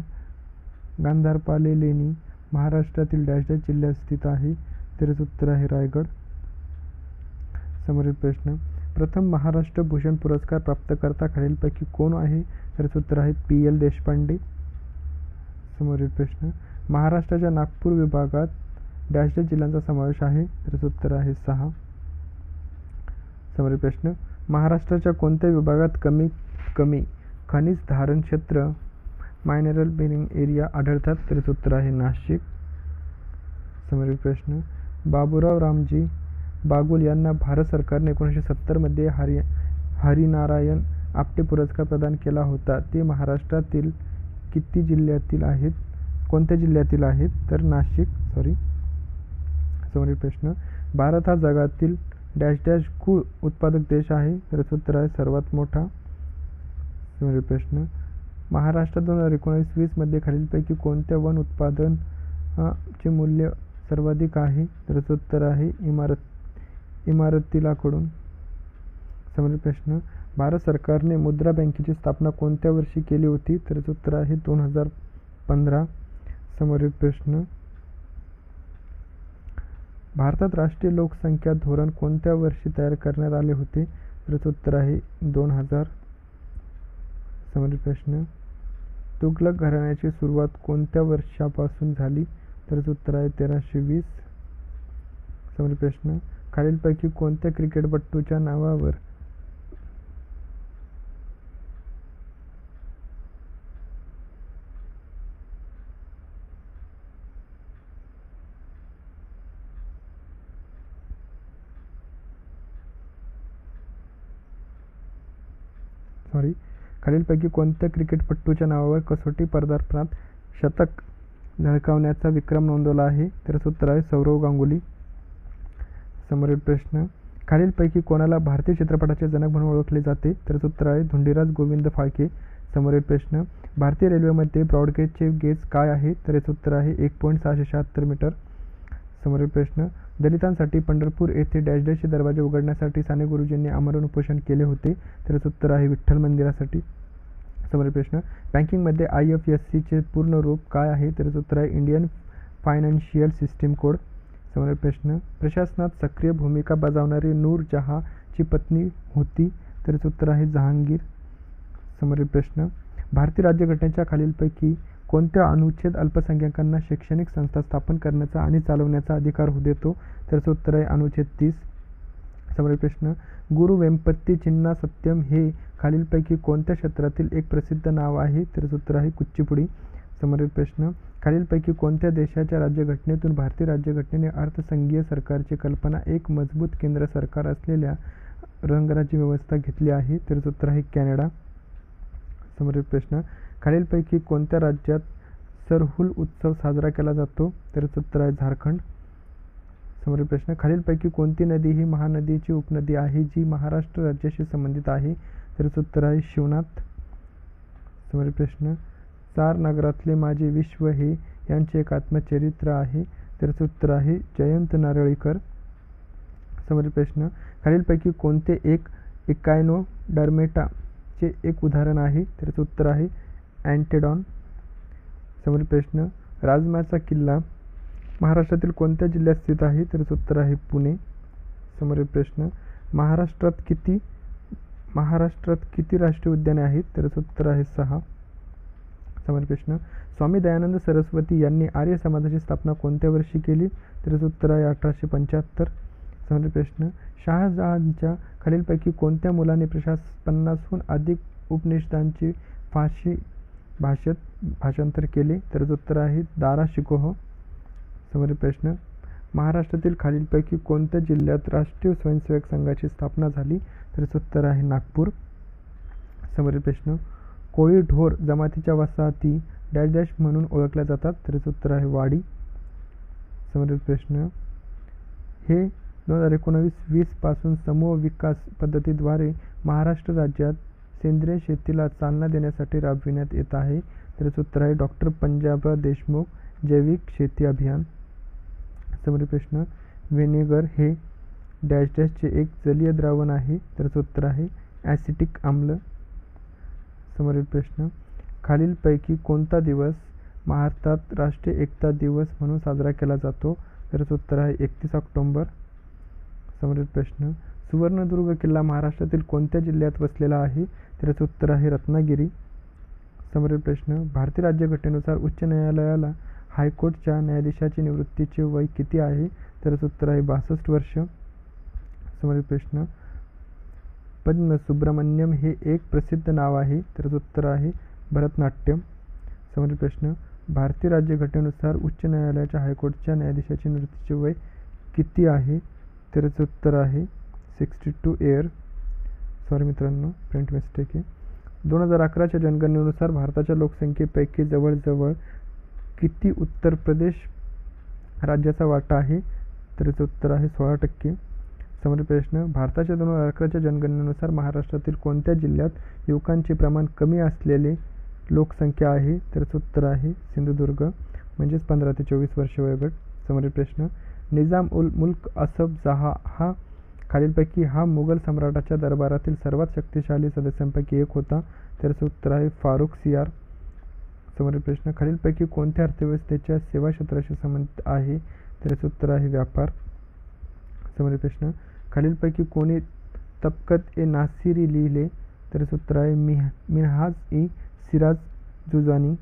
गांधारपाले लेणी महाराष्ट्रातील डॅश डॅश जिल्ह्यात स्थित आहे? तर उत्तर आहे रायगड. समोरील प्रश्न, प्रथम महाराष्ट्र भूषण पुरस्कार प्राप्तकर्ता खालीलपैकी कोण आहे? तर उत्तर आहे PL देशपांडे. समोरील प्रश्न, महाराष्ट्राच्या नागपूर विभागात डॅश डॅश जिल्ह्यांचा समावेश आहे? तर उत्तर आहे 6. समोरील प्रश्न, महाराष्ट्राच्या कोणत्या विभागात कमीत कमी खनिज धारण क्षेत्र मायनरल बेरिंग एरिया आढळतात? तर उत्तर आहे नाशिक. समोरील प्रश्न, बाबूराव रामजी बागुल यांना भारत सरकारने 1970 मध्ये हरिनारायण आपटे पुरस्कार प्रदान केला होता. ते महाराष्ट्रातील किती जिल्ह्यातील आहेत? कोणत्या जिल्ह्यातील आहेत? तर नाशिक. समोरील प्रश्न, भारत हा जगातील डॅश डॅश गूळ उत्पादक देश आहे? तर उत्तर आहे सर्वात मोठा. समोरील प्रश्न, महाराष्ट्रात 2019-20 मध्ये खालीलपैकी कोणत्या वन उत्पादन चे मूल्य सर्वाधिक आहे? तर उत्तर आहे इमारती लाकडून. समोरील प्रश्न, भारत सरकारने मुद्रा बँकेची स्थापना कोणत्या वर्षी केली होती? तर उत्तर आहे 2015. समोरील प्रश्न, भारतात राष्ट्रीय लोकसंख्या धोरण कोणत्या वर्षी तयार करण्यात आले होते? तर उत्तर आहे 2000. समोरील प्रश्न, तुघलक घराण्याची सुरुवात कोणत्या वर्षापासून झाली? तर उत्तर आहे 1320. समोरील प्रश्न, खालीलपैकी कोणत्या क्रिकेटपटूच्या नावावर खालीलपैकी कोणत्या क्रिकेटपटूच्या नावावर कसोटी पदार्पणात शतक झळकावण्याचा विक्रम नोंदवला आहे? तर उत्तर आहे सौरव गांगुली. समोरील प्रश्न, खालीलपैकी कोणाला भारतीय चित्रपटाचे जनक म्हणून ओळखले जाते? तर उत्तर आहे धुंडीराज गोविंद फाळके. समोरील प्रश्न, भारतीय रेल्वेमध्ये ब्रॉडगेजचे गेज काय आहे? तर उत्तर आहे 1.676 मीटर. समोरील प्रश्न, दलितांसाठी पंढरपूर येथे डॅश डॅशचे दरवाजे उघडण्यासाठी साने गुरुजींनी आमरण उपोषण केले होते? तर उत्तर आहे विठ्ठल मंदिरासाठी. समोरील प्रश्न, बँकिंगमध्ये IFSC चे पूर्ण रूप काय आहे? तर उत्तर आहे इंडियन फायनान्शियल सिस्टीम कोड. समोरील प्रश्न, प्रशासनात सक्रिय भूमिका बजावणारी नूर जहाँ ची पत्नी होती? तर उत्तर आहे जहांगीर. समोरील प्रश्न, भारतीय राज्यघटनेच्या खालीलपैकी कोणत्या अनुच्छेद अल्पसंख्याकांना शैक्षणिक संस्था स्थापन करण्याचा आणि चालवण्याचा अधिकार देतो? तर उत्तर आहे अनुच्छेद 30. समोरील प्रश्न, गुरु वेंपती चिन्ना सत्यम हे खालीलपैकी कोणत्या क्षेत्रातील एक प्रसिद्ध नाव आहे? तर उत्तर आहे कुचिपुडी. समोरील प्रश्न, खालीलपैकी कोणत्या देशाच्या राज्यघटनेतून भारतीय राज्यघटनेने अर्थसंघीय सरकारची कल्पना एक मजबूत केंद्र सरकार असलेल्या रंगराज्य व्यवस्था घेतली आहे? तर उत्तर आहे कॅनडा. समोरील प्रश्न, खालीलपैकी कोणत्या राज्यात सरहुल उत्सव साजरा केला जातो? तर उत्तर आहे झारखंड. समोरील प्रश्न, खालीलपैकी कोणती नदी ही महानदीची उपनदी आहे जी महाराष्ट्र राज्याशी संबंधित आहे? तर उत्तर आहे शिवनाथ. समोरील प्रश्न, चार नगरातले माझे विश्व हे यांचे एक आत्मचरित्र आहे? तर उत्तर आहे जयंत नारळीकर. समोरील प्रश्न, खालीलपैकी कोणते एक इकायनोडर्मेटा चे एक उदाहरण आहे? तर उत्तर आहे अँटेडॉन. समोरील प्रश्न, राजमाचा किल्ला महाराष्ट्रातील कोणत्या जिल्ह्यात स्थित आहे? तर उत्तर आहे पुणे. समोरील प्रश्न, महाराष्ट्रात किती राष्ट्रीय उद्याने आहेत? तर उत्तर आहे 6. समोरील प्रश्न, स्वामी दयानंद सरस्वती यांनी आर्य समाजाची स्थापना कोणत्या वर्षी केली? तर उत्तर आहे 1875. समोरील प्रश्न, शहाजहानच्या खालीलपैकी कोणत्या मुलाने 50हून अधिक उपनिषदांची फारसी भाषेत भाषांतर केले? तर उत्तर आहे दारा शिकोह. समोरील प्रश्न, महाराष्ट्रातील खालीलपैकी कोणत्या जिल्ह्यात राष्ट्रीय स्वयंसेवक संघाची स्थापना झाली? तर उत्तर आहे नागपूर. समोरील प्रश्न, कोळी ढोर जमातीच्या वसाहती डॅश डॅश म्हणून ओळखल्या जातात? तर उत्तर आहे वाडी. समोरील प्रश्न, हे 2019-20 पासून समूह विकास पद्धतीद्वारे महाराष्ट्र राज्यात सेंद्रिय शेतीला चालना देण्यासाठी राबविण्यात येत आहे? तर उत्तर आहे डॉक्टर पंजाबराव देशमुख जैविक शेती अभियान. समोरील प्रश्न, व्हिनेगर हे डॅश डॅशचे एक जलीय द्रावण आहे. तर उत्तर आहे ॲसिटिक आम्ल. समोरील प्रश्न, खालीलपैकी कोणता दिवस महाराष्ट्रात राष्ट्रीय एकता दिवस म्हणून साजरा केला जातो? तर उत्तर आहे 31 ऑक्टोबर. समोरील प्रश्न, सुवर्णदुर्ग किल्ला महाराष्ट्रातील कोणत्या जिल्ह्यात वसलेला आहे? तर उत्तर आहे रत्नागिरी. समोरील प्रश्न, भारतीय राज्यघटनेनुसार उच्च न्यायालयाला हायकोर्टच्या न्यायाधीशाची निवृत्तीचे वय किती आहे? तर उत्तर आहे 62 वर्ष. समोरील प्रश्न, पद्म सुब्रमण्यम हे एक प्रसिद्ध नाव आहे. तर उत्तर आहे भरतनाट्यम. समोरील प्रश्न, भारतीय राज्यघटनेनुसार उच्च न्यायालयाच्या हायकोर्टच्या न्यायाधीशाची निवृत्तीचे वय किती आहे? तर उत्तर आहे 62 इयर. सॉरी मित्रांनो, प्रिंट मिस्टेक आहे. 2011च्या जनगणनेनुसार भारताच्या लोकसंख्येपैकी जवळजवळ किती उत्तर प्रदेश राज्याचा वाटा आहे? तर उत्तर आहे 16%. समोरील प्रश्न, भारताच्या 2011च्या जनगणनेनुसार महाराष्ट्रातील कोणत्या जिल्ह्यात युवकांचे प्रमाण कमी असलेले लोकसंख्या आहे? तर उत्तर आहे सिंधुदुर्ग, म्हणजेच 15 ते 24 वर्ष वयोगट. समोरील प्रश्न, निजाम उल मुल्क असफ जहा हा खालीलपैकी हा मुघल सम्राटाच्या दरबारातील सर्वात शक्तिशाली सदस्यांपैकी एक होता. तर उत्तर आहे फारुख सियार. समोरील प्रश्न, खालीलपैकी कोणत्या अर्थव्यवस्थेच्या सेवा क्षेत्राशी संबंधित आहे? तर उत्तर आहे व्यापार. समोरील प्रश्न, खालीलपैकी कोणी तबकत ए नासिरी लिहिले? तर उत्तर आहे मिन्हाज ई सिराज जुजानी.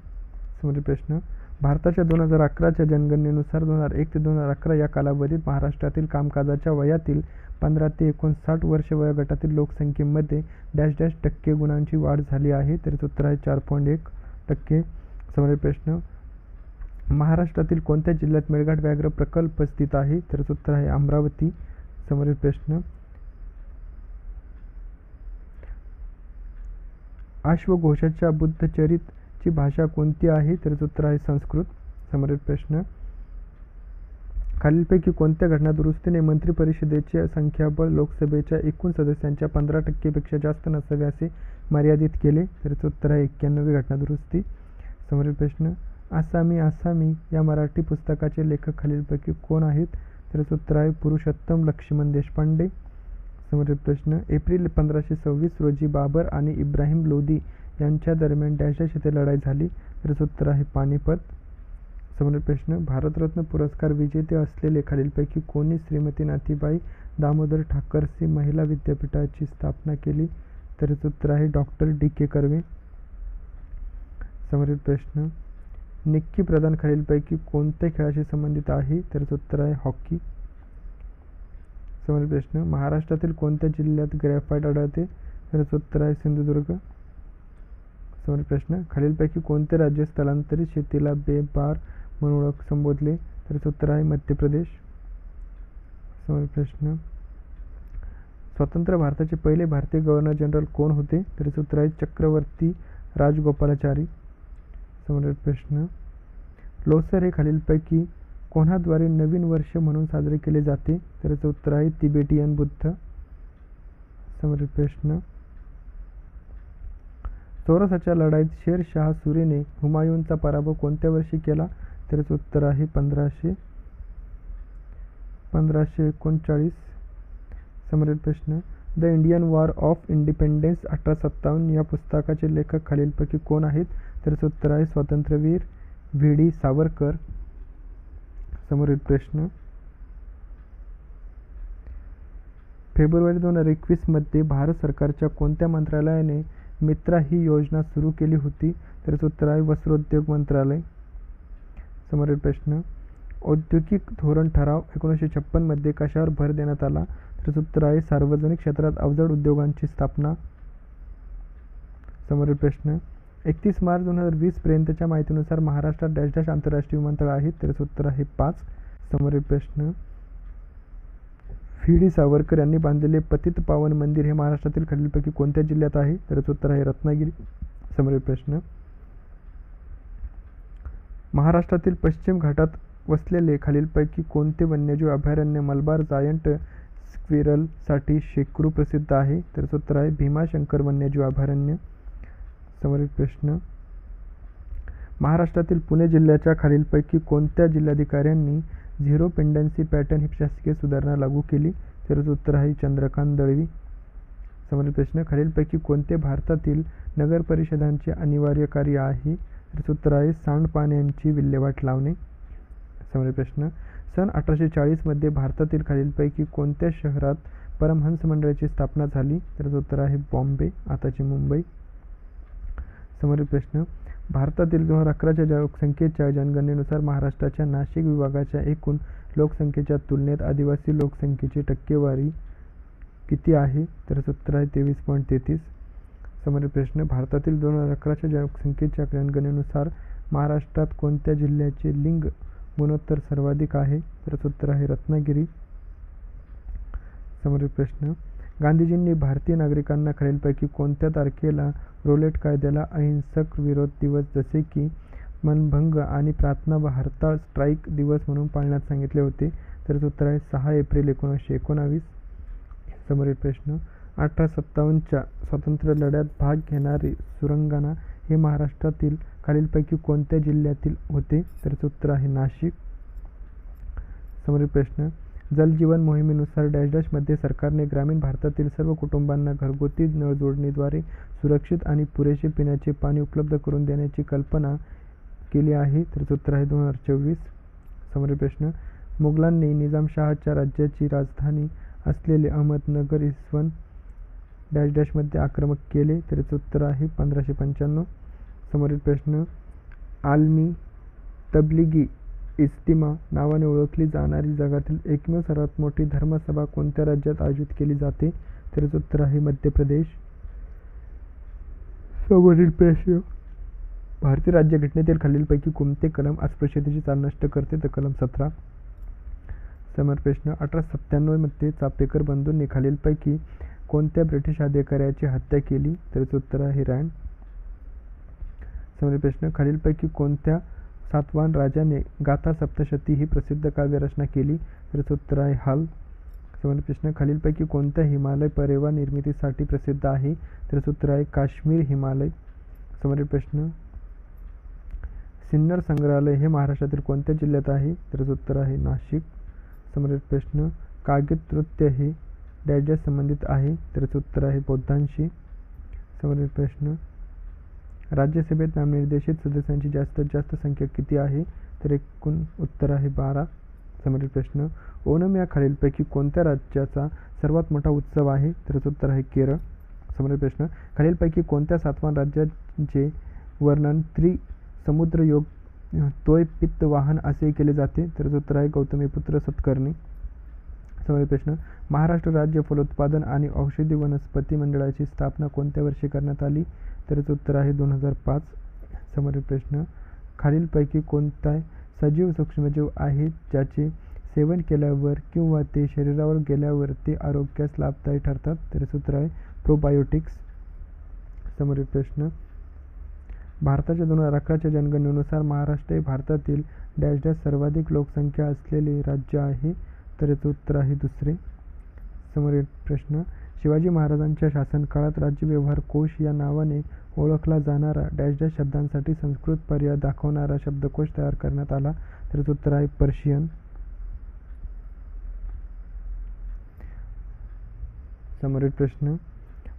समोरील प्रश्न, भारताच्या 2011च्या जनगणनेनुसार 2001 ते 2011 या कालावधीत महाराष्ट्रातील कामकाजाच्या वयातील 15 ते 59 वर्ष वयोगटातील लोकसंख्येमध्ये डॅश डॅश टक्के गुणांची वाढ झाली आहे. तर उत्तर आहे 4.1%. समोरील प्रश्न, महाराष्ट्रातील कोणत्या जिल्ह्यात मेळघाट व्याघ्र प्रकल्प स्थित आहे? तर उत्तर आहे अमरावती. समोरील प्रश्न, अश्वघोषाच्या बुद्धचरित ची भाषा कोणती आहे? तर उत्तर आहे संस्कृत. समोरील प्रश्न, खालीलपैकी कोणत्या घटना दुरुस्तीने मंत्रिपरिषदेचे संख्याबळ लोकसभेच्या एकूण सदस्यांच्या 15% पेक्षा जास्त नसावे असे मर्यादित केले? तर उत्तर आहे 91वी घटना दुरुस्ती. समोरील प्रश्न, आसामी आसामी या मराठी पुस्तकाचे लेखक खालीलपैकी कोण आहेत? तर उत्तर आहे पुरुषोत्तम लक्ष्मण देशपांडे. समोरील प्रश्न, एप्रिल 1526 रोजी बाबर आणि इब्राहिम लोदी यांच्या दरम्यान डॅश डॅश येथे लढाई झाली? तर उत्तर आहे पानिपत. समोरील प्रश्न, भारतरत्न पुरस्कार विजेते असलेले खालीलपैकी कोणी श्रीमती नाथीबाई दामोदर ठाकरसी महिला विद्यापीठाची स्थापना केली? तर उत्तर आहे डॉक्टर D.K. कर्वे. समोरील प्रश्न, निक्की प्रधान खालीलपैकी कोणत्या खेळाशी संबंधित आहे? तर उत्तर आहे हॉकी. समोरील प्रश्न, महाराष्ट्रातील कोणत्या जिल्ह्यात ग्रॅफाइट आढळते? तर उत्तर आहे सिंधुदुर्ग. समोरील प्रश्न, खालीलपैकी कोणते राज्य स्थलांतरित शेतीला बेबार म्हणून संबोधले? तर उत्तर आहे मध्य प्रदेश. समोरील प्रश्न, स्वतंत्र भारताचे पहिले भारतीय गव्हर्नर जनरल कोण होते? तर उत्तर आहे चक्रवर्ती राजगोपालाचारी. समोरील प्रश्न, लोसर हे खालीलपैकी कोणाद्वारे नवीन वर्ष म्हणून साजरे केले जाते? तर उत्तर आहे तिबेटियन बुद्ध. समोरील प्रश्न, चौरसाच्या लढाईत शेरशाह सुरीने हुमायूनचा पराभव कोणत्या वर्षी केला? तर उत्तर आहे 1539. समोरील प्रश्न, the Indian war of independence 1857 या पुस्तकाचे लेखक खालीलपैकी कोण आहेत? तर उत्तर आहे स्वातंत्र्यवीर V.D. सावरकर. समोरील प्रश्न, फेब्रुवारी 2021 मध्ये भारत सरकारच्या कोणत्या मंत्रालयाने मित्रा ही योजना सुरू केली होती? तर उत्तर आहे वस्त्रोद्योग मंत्रालय. समोरील प्रश्न, औद्योगिक धोरण ठराव 1956 मध्ये कशावर भर देण्यात आला? तर उत्तर आहे सार्वजनिक क्षेत्रात अवजड उद्योगांची स्थापना. समोरील प्रश्न, 31 मार्च 2020 पर्यंतच्या माहितीनुसार महाराष्ट्रात डॅश डॅश आंतरराष्ट्रीय विमानतळ आहेत? तर उत्तर आहे 5. समोरील प्रश्न, V.D. सावरकर यांनी बांधलेले पतित पावन मंदिर हे महाराष्ट्रातील खालीलपैकी कोणत्या जिल्ह्यात आहे? तर उत्तर आहे रत्नागिरी. समोरील प्रश्न, महाराष्ट्रातील पश्चिम घाटात वसलेले खालीलपैकी कोणते वन्यजीव अभयारण्य मलबार जायंट स्क्विरलसाठी शेकरू प्रसिद्ध आहे? तर उत्तर आहे भीमाशंकर वन्यजीव अभयारण्य. समोरील प्रश्न, महाराष्ट्रातील पुणे जिल्ह्याच्या खालीलपैकी कोणत्या जिल्हाधिकाऱ्यांनी झिरो पेंडन्सी पॅटर्न ही शासकीय सुधारणा लागू केली? तर उत्तर आहे चंद्रकांत दळवी. समोरील प्रश्न, खालीलपैकी कोणते भारतातील नगर परिषदांचे अनिवार्य कार्य आहे? तर उत्तर आहे सांडपाण्यांची विल्हेवाट लावणे. समोरील प्रश्न, सन 1840 मध्ये भारतातील खालीलपैकी कोणत्या शहरात परमहंस मंडळाची स्थापना झाली? तर उत्तर आहे बॉम्बे, आताची मुंबई. समोरील प्रश्न, भारतातील 2011च्या लोकसंख्येच्या जनगणनेनुसार महाराष्ट्राच्या नाशिक विभागाच्या एकूण लोकसंख्येच्या तुलनेत आदिवासी लोकसंख्येची टक्केवारी किती आहे? तर उत्तर आहे 23.33. समोरील प्रश्न, भारतातील 2011च्या लोकसंख्येच्या जनगणनेनुसार महाराष्ट्रात कोणत्या जिल्ह्याचे लिंग गुणोत्तर सर्वाधिक आहे? तर उत्तर आहे रत्नागिरी. समोरील प्रश्न, गांधीजींनी भारतीय नागरिकांना खालीलपैकी कोणत्या तारखेला रोलेट कायद्याला अहिंसक विरोध दिवस जसे की मनभंग आणि प्रार्थना व हरताळ स्ट्राईक दिवस म्हणून पाळण्यास सांगितले होते? तर उत्तर आहे 6 एप्रिल 1919. समोरील प्रश्न, 1857च्या स्वातंत्र्य लढ्यात भाग घेणारे सुरंगना हे महाराष्ट्रातील खालीलपैकी कोणत्या जिल्ह्यातील होते? तर उत्तर आहे नाशिक. समोरील प्रश्न, जल जीवन मोहिमेनुसार डॅश डॅश मध्ये सरकारने ग्रामीण भारतातील सर्व कुटुंबांना घरगुती नळ जोडणीद्वारे सुरक्षित आणि पुरेसे पिण्याचे पाणी उपलब्ध करून देण्याची कल्पना केली आहे? तर उत्तर आहे 2024. समोरील प्रश्न, मुघलांनी निजामशहाच्या राज्याची राजधानी असलेले अहमदनगर इसवी डॅश डॅश मध्ये आक्रमक केले? तर उत्तर आहे 1595. समोरील प्रश्न, आलमी तबलिगी इज्तिमा नावाने ओळखली जाणारी जगातील एकमेव सर्वात मोठी धर्मसभा कोणत्या राज्यात आयोजित केली जाते? तर उत्तर आहे मध्य प्रदेश. समोरील प्रश्न, भारतीय राज्यघटनेतील खालीलपैकी कोणते कलम अस्पृश्यतेची चाल नष्ट करते? तर कलम 17. समोरील प्रश्न, 1897 मध्ये चापेकर बंधूंनी खालीलपैकी कोणत्या ब्रिटिश अधिकाऱ्याची हत्या केली? तर उत्तर आहे रँड. समोरील प्रश्न, खालीलपैकी कोणत्या सातवाहन राजाने गाथा सप्तशती ही प्रसिद्ध काव्यरचना केली? तर उत्तर आहे हल. समोरील प्रश्न, खालीलपैकी कोणत्या हिमालय परिवार निर्मितीसाठी प्रसिद्ध आहे? तर उत्तर आहे काश्मीर हिमालय. समोरील प्रश्न, सिन्नर संग्रहालय हे महाराष्ट्रातील कोणत्या जिल्ह्यात आहे? तर उत्तर आहे नाशिक. समोरील प्रश्न, कागिद नृत्य हे डॅश डॅश संबंधित आहे? तर उत्तर आहे बौद्धांशी. समोरील प्रश्न, राज्यसभेत नामनिर्देशित सदस्यांची जास्तीत जास्त संख्या किती आहे? तर एकूण उत्तर आहे 12. समोरील प्रश्न, ओणम या खालीलपैकी कोणत्या राज्याचा सर्वात मोठा उत्सव आहे? तर उत्तर आहे केरळ. समोरील प्रश्न, खालीलपैकी कोणत्या सातवाहन राज्याचे वर्णन त्रिसमुद्रयोग तोय पित्त वाहन असे केले जाते? तर उत्तर आहे गौतमीपुत्र सतकर्णी. समोरील प्रश्न, महाराष्ट्र राज्य फलोत्पादन आणि औषधी वनस्पती मंडळाची स्थापना कोणत्या वर्षी करण्यात आली? तर उत्तर आहे 2005. समोरील प्रश्न, खालीलपैकी कोणता सजीव सूक्ष्मजीव आहे ज्याचे सेवन केल्यावर किंवा ते शरीरावर गेल्यावर ते आरोग्यास लाभदायी ठरतात? तर उत्तर आहे प्रोबायोटिक्स. समोरील प्रश्न, भारताच्या 2011च्या जनगणनेनुसार महाराष्ट्र हे भारतातील डॅश डॅश सर्वाधिक लोकसंख्या असलेले राज्य आहे? तर उत्तर आहे दुसरे. समोरील प्रश्न, शिवाजी महाराजांच्या शासनकाळात राज्य व्यवहार कोश या नावाने ओळखला जाणारा डॅश डॅश शब्दांसाठी संस्कृत पर्याय दाखवणारा शब्दकोश तयार करण्यात आला? तर उत्तर आहे पर्शियन. समोरील प्रश्न,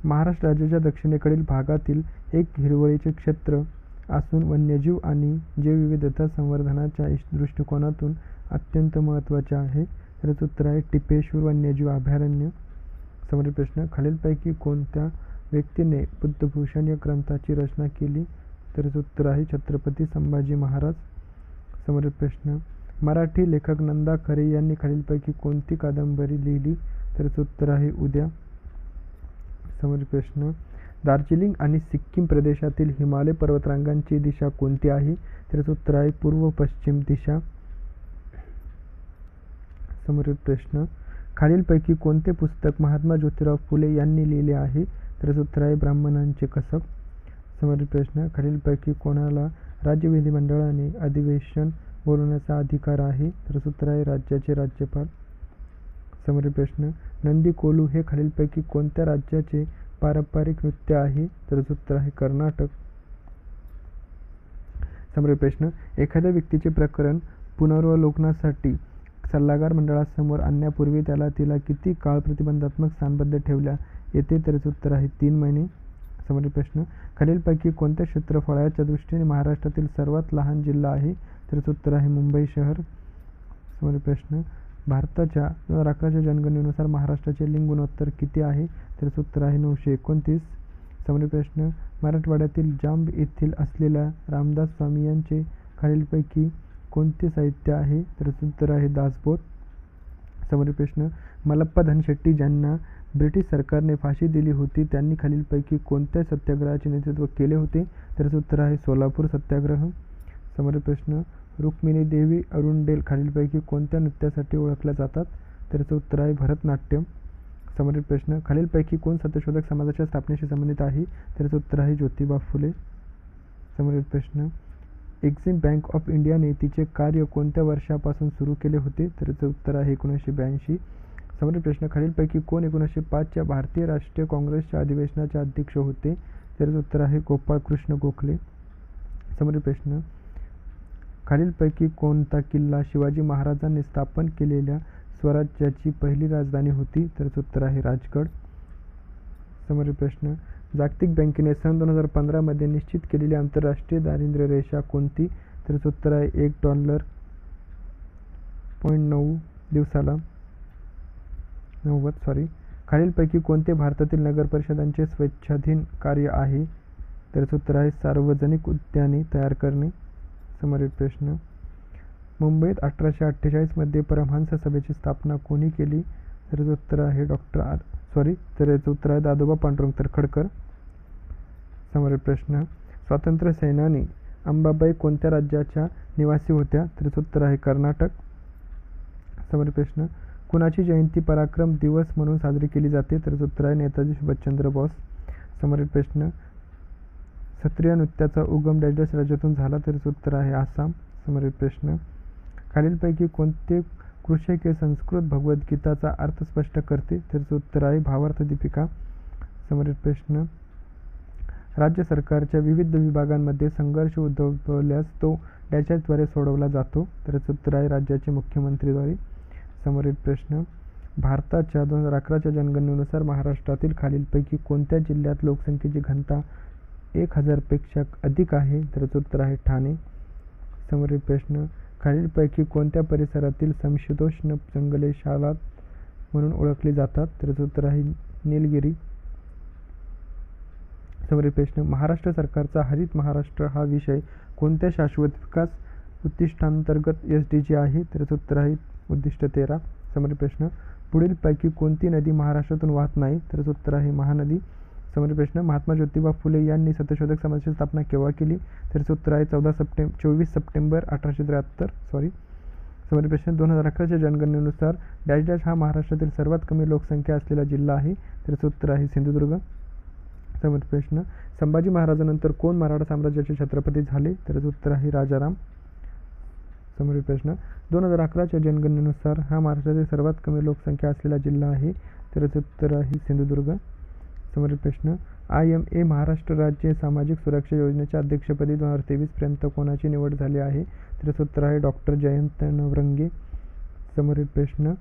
महाराष्ट्र राज्याच्या दक्षिणेकडील भागातील एक हिरवळीचे क्षेत्र असून वन्यजीव आणि जैवविविधता संवर्धनाच्या दृष्टिकोनातून अत्यंत महत्त्वाचे आहे? तर उत्तर आहे टिपेश्वर वन्यजीव अभयारण्य. समोरील प्रश्न, खालीलपैकी कोणत्या व्यक्तीने बुद्धभूषण या ग्रंथाची रचना केली? तर उत्तर आहे छत्रपती संभाजी महाराज. समोरील प्रश्न, मराठी लेखक नंदा खरे यांनी खालीलपैकी कोणती कादंबरी लिहिली? तर उत्तर आहे उद्या. समोरील प्रश्न, दार्जिलिंग आणि सिक्कीम प्रदेशातील हिमालय पर्वतरांगांची दिशा कोणती आहे? तर उत्तर आहे पूर्व पश्चिम दिशा. समोरील प्रश्न, खालीलपैकी कोणते पुस्तक महात्मा ज्योतिराव फुले यांनी लिहिले आहे? तर उत्तर आहे ब्राह्मणांचे कसब. समोरील प्रश्न, खालीलपैकी कोणाला राज्य विधिमंडळाने अधिवेशन बोलवण्याचा अधिकार आहे? तर उत्तर आहे राज्याचे राज्यपाल. समोरील प्रश्न, नंदी कोलू हे खालीलपैकी कोणत्या राज्याचे पारंपरिक नृत्य आहे? तर उत्तर आहे कर्नाटक. समोरील प्रश्न, एखाद्या व्यक्तीचे प्रकरण पुनरावलोकनासाठी सल्लागार मंडळासमोर आणण्यापूर्वी तिला किती काळ प्रतिबंधात्मक स्थानबद्ध ठेवल्या येते? तर उत्तर आहे 3 महिने. समोरील प्रश्न, खालीलपैकी कोणत्या क्षेत्रफळाच्या दृष्टीने महाराष्ट्रातील सर्वात लहान जिल्हा आहे? तर उत्तर आहे मुंबई शहर. समोरील प्रश्न, भारताच्या 2011च्या जनगणनेनुसार महाराष्ट्राचे लिंग गुणोत्तर किती आहे? तर उत्तर आहे 929. समोरील प्रश्न, मराठवाड्यातील जांब येथील असलेल्या रामदास स्वामी यांचे खालीलपैकी कोणते साहित्य आहे? तर उत्तर आहे दासबोध. समोरील प्रश्न, मल्लप्पा धनशेट्टी ज्यांना ब्रिटिश सरकारने फाशी दिली होती त्यांनी खालीलपैकी कोणत्या सत्याग्रहाचे नेतृत्व केले होते? तर उत्तर आहे सोलापूर सत्याग्रह. समोरील प्रश्न, रुक्मिणी देवी अरुंडेल खालीलपैकी कोणत्या नृत्यासाठी ओळखल्या जातात? तर उत्तर आहे भरतनाट्यम. समोरील प्रश्न, खालीलपैकी कोण सत्यशोधक समाजाच्या स्थापनेशी संबंधित आहे? तर उत्तर आहे ज्योतिबा फुले. समोरील प्रश्न, एक्झिम बँक ऑफ इंडियाने तिचे कार्य कोणत्या वर्षापासून सुरू केले होते? तर उत्तर आहे 1982. समोरील प्रश्न, खालीलपैकी कोण 1905च्या भारतीय राष्ट्रीय काँग्रेसच्या अधिवेशनाचे अध्यक्ष होते? तर उत्तर आहे गोपाळकृष्ण गोखले. समोरील प्रश्न, खालीलपैकी कोणता किल्ला शिवाजी महाराजांनी स्थापन केलेल्या स्वराज्याची पहिली राजधानी होती? तर उत्तर आहे राजगड. समोरील प्रश्न, जागतिक बँकेने सन 2015 मध्ये निश्चित केलेली आंतरराष्ट्रीय दारिद्र्य रेषा कोणती? तर उत्तर आहे $1.9 दिवसाला 90. खालीलपैकी कोणते भारतातील नगरपरिषदांचे स्वेच्छाधीन कार्य आहे? तर उत्तर आहे सार्वजनिक उद्याने तयार करणे. समोरील प्रश्न, मुंबईत 1848 मध्ये परमहंस सभेची स्थापना कोणी केली? तर उत्तर आहे उत्तर आहे दादोबा पांडुरंग तरखडकर. समोरील प्रश्न, स्वातंत्र्य सेनानी अंबाबाई कोणत्या राज्याच्या निवासी होत्या? तर उत्तर आहे कर्नाटक. समोरील प्रश्न, कुणाची जयंती पराक्रम दिवस म्हणून साजरी केली जाते? तर उत्तर आहे नेताजी सुभाषचंद्र बोस. समोरील प्रश्न, सत्रिय नृत्याचा उगम डॅश राज्यातून झाला? तर उत्तर आहे आसाम. समोरील प्रश्न, खालीलपैकी कोणते कृषक हे संस्कृत भगवद्गीताचा अर्थ स्पष्ट करते? तर उत्तर आहे भावार्थ दीपिका. समोरील प्रश्न, राज्य सरकारच्या विविध विभागांमध्ये संघर्ष उद्भवल्यास तो डॅशद्वारे सोडवला जातो? तर उत्तर आहे राज्याचे मुख्यमंत्रीद्वारे. समोरील प्रश्न, भारताच्या 2011च्या जनगणनेनुसार महाराष्ट्रातील खालीलपैकी कोणत्या जिल्ह्यात लोकसंख्येची घनता 1000 पेक्षा अधिक आहे? तर उत्तर आहे ठाणे. समोरील प्रश्न, खालीलपैकी कोणत्या परिसरातील समशीतोष्ण जंगले शालात म्हणून ओळखली जातात? तर उत्तर आहे निलगिरी. समोरील प्रश्न, महाराष्ट्र सरकारचा हरित महाराष्ट्र हा विषय कोणत्या शाश्वत विकास उद्दिष्टांतर्गत SDG आहे? तर उत्तर आहे उद्दिष्ट 13. समोरील प्रश्न, पुढीलपैकी कोणती नदी महाराष्ट्रातून वाहत नाही? तर उत्तर आहे महानदी. समोरील प्रश्न, महात्मा ज्योतिबा फुले यांनी सत्यशोधक समाजाची स्थापना केव्हा केली? तर उत्तर आहे 24 सप्टेंबर 1873. समोरील प्रश्न, 2011च्या जनगणनेनुसार डॅश हा महाराष्ट्रातील सर्वात कमी लोकसंख्या असलेला जिल्हा आहे? तर उत्तर आहे सिंधुदुर्ग. समोरील प्रश्न, संभाजी महाराजांनंतर कोण मराठा साम्राज्याचे छत्रपती झाले? तर उत्तर आहे राजाराम. समोरील प्रश्न, 2011च्या जनगणनेनुसार हा महाराष्ट्रातील सर्वात कमी लोकसंख्या असलेला जिल्हा आहे? तर उत्तर आहे सिंधुदुर्ग. समोरील प्रश्न, IMA महाराष्ट्र राज्य सामाजिक सुरक्षा योजनेच्या अध्यक्षपदी 2023 पर्यंत कोणाची निवड झाली आहे? तर उत्तर आहे डॉक्टर जयंत नवरंगे. समोरील प्रश्न,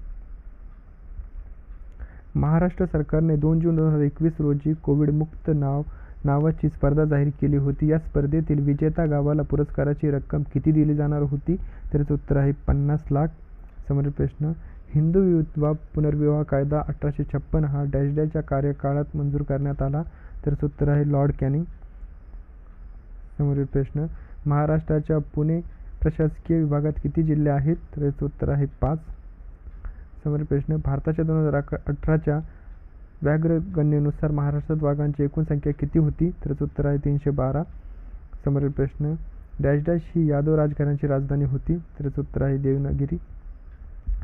महाराष्ट्र सरकारने 2 जून 2021 रोजी कोविडमुक्त नावाची स्पर्धा जाहीर केली होती. या स्पर्धेतील विजेता गावाला पुरस्काराची रक्कम किती दिली जाणार होती? तर उत्तर आहे 50 लाख. समोरील प्रश्न, हिंदू विधवा पुनर्विवाह कायदा 1856 हा डॅशच्या कार्यकाळात मंजूर करण्यात आला? तर उत्तर आहे लॉर्ड कॅनिंग. समोरील प्रश्न, महाराष्ट्राच्या पुणे प्रशासकीय विभागात किती जिल्हे आहेत? तर उत्तर आहे 5. समोरील प्रश्न, भारताच्या 2018च्या व्याघ्र गणनेनुसार महाराष्ट्रात वाघांची एकूण संख्या किती होती? तर उत्तर आहे 312. समोरील प्रश्न, डॅश ही यादव राजघराण्याची राजधानी होती? तर उत्तर आहे देवनागिरी.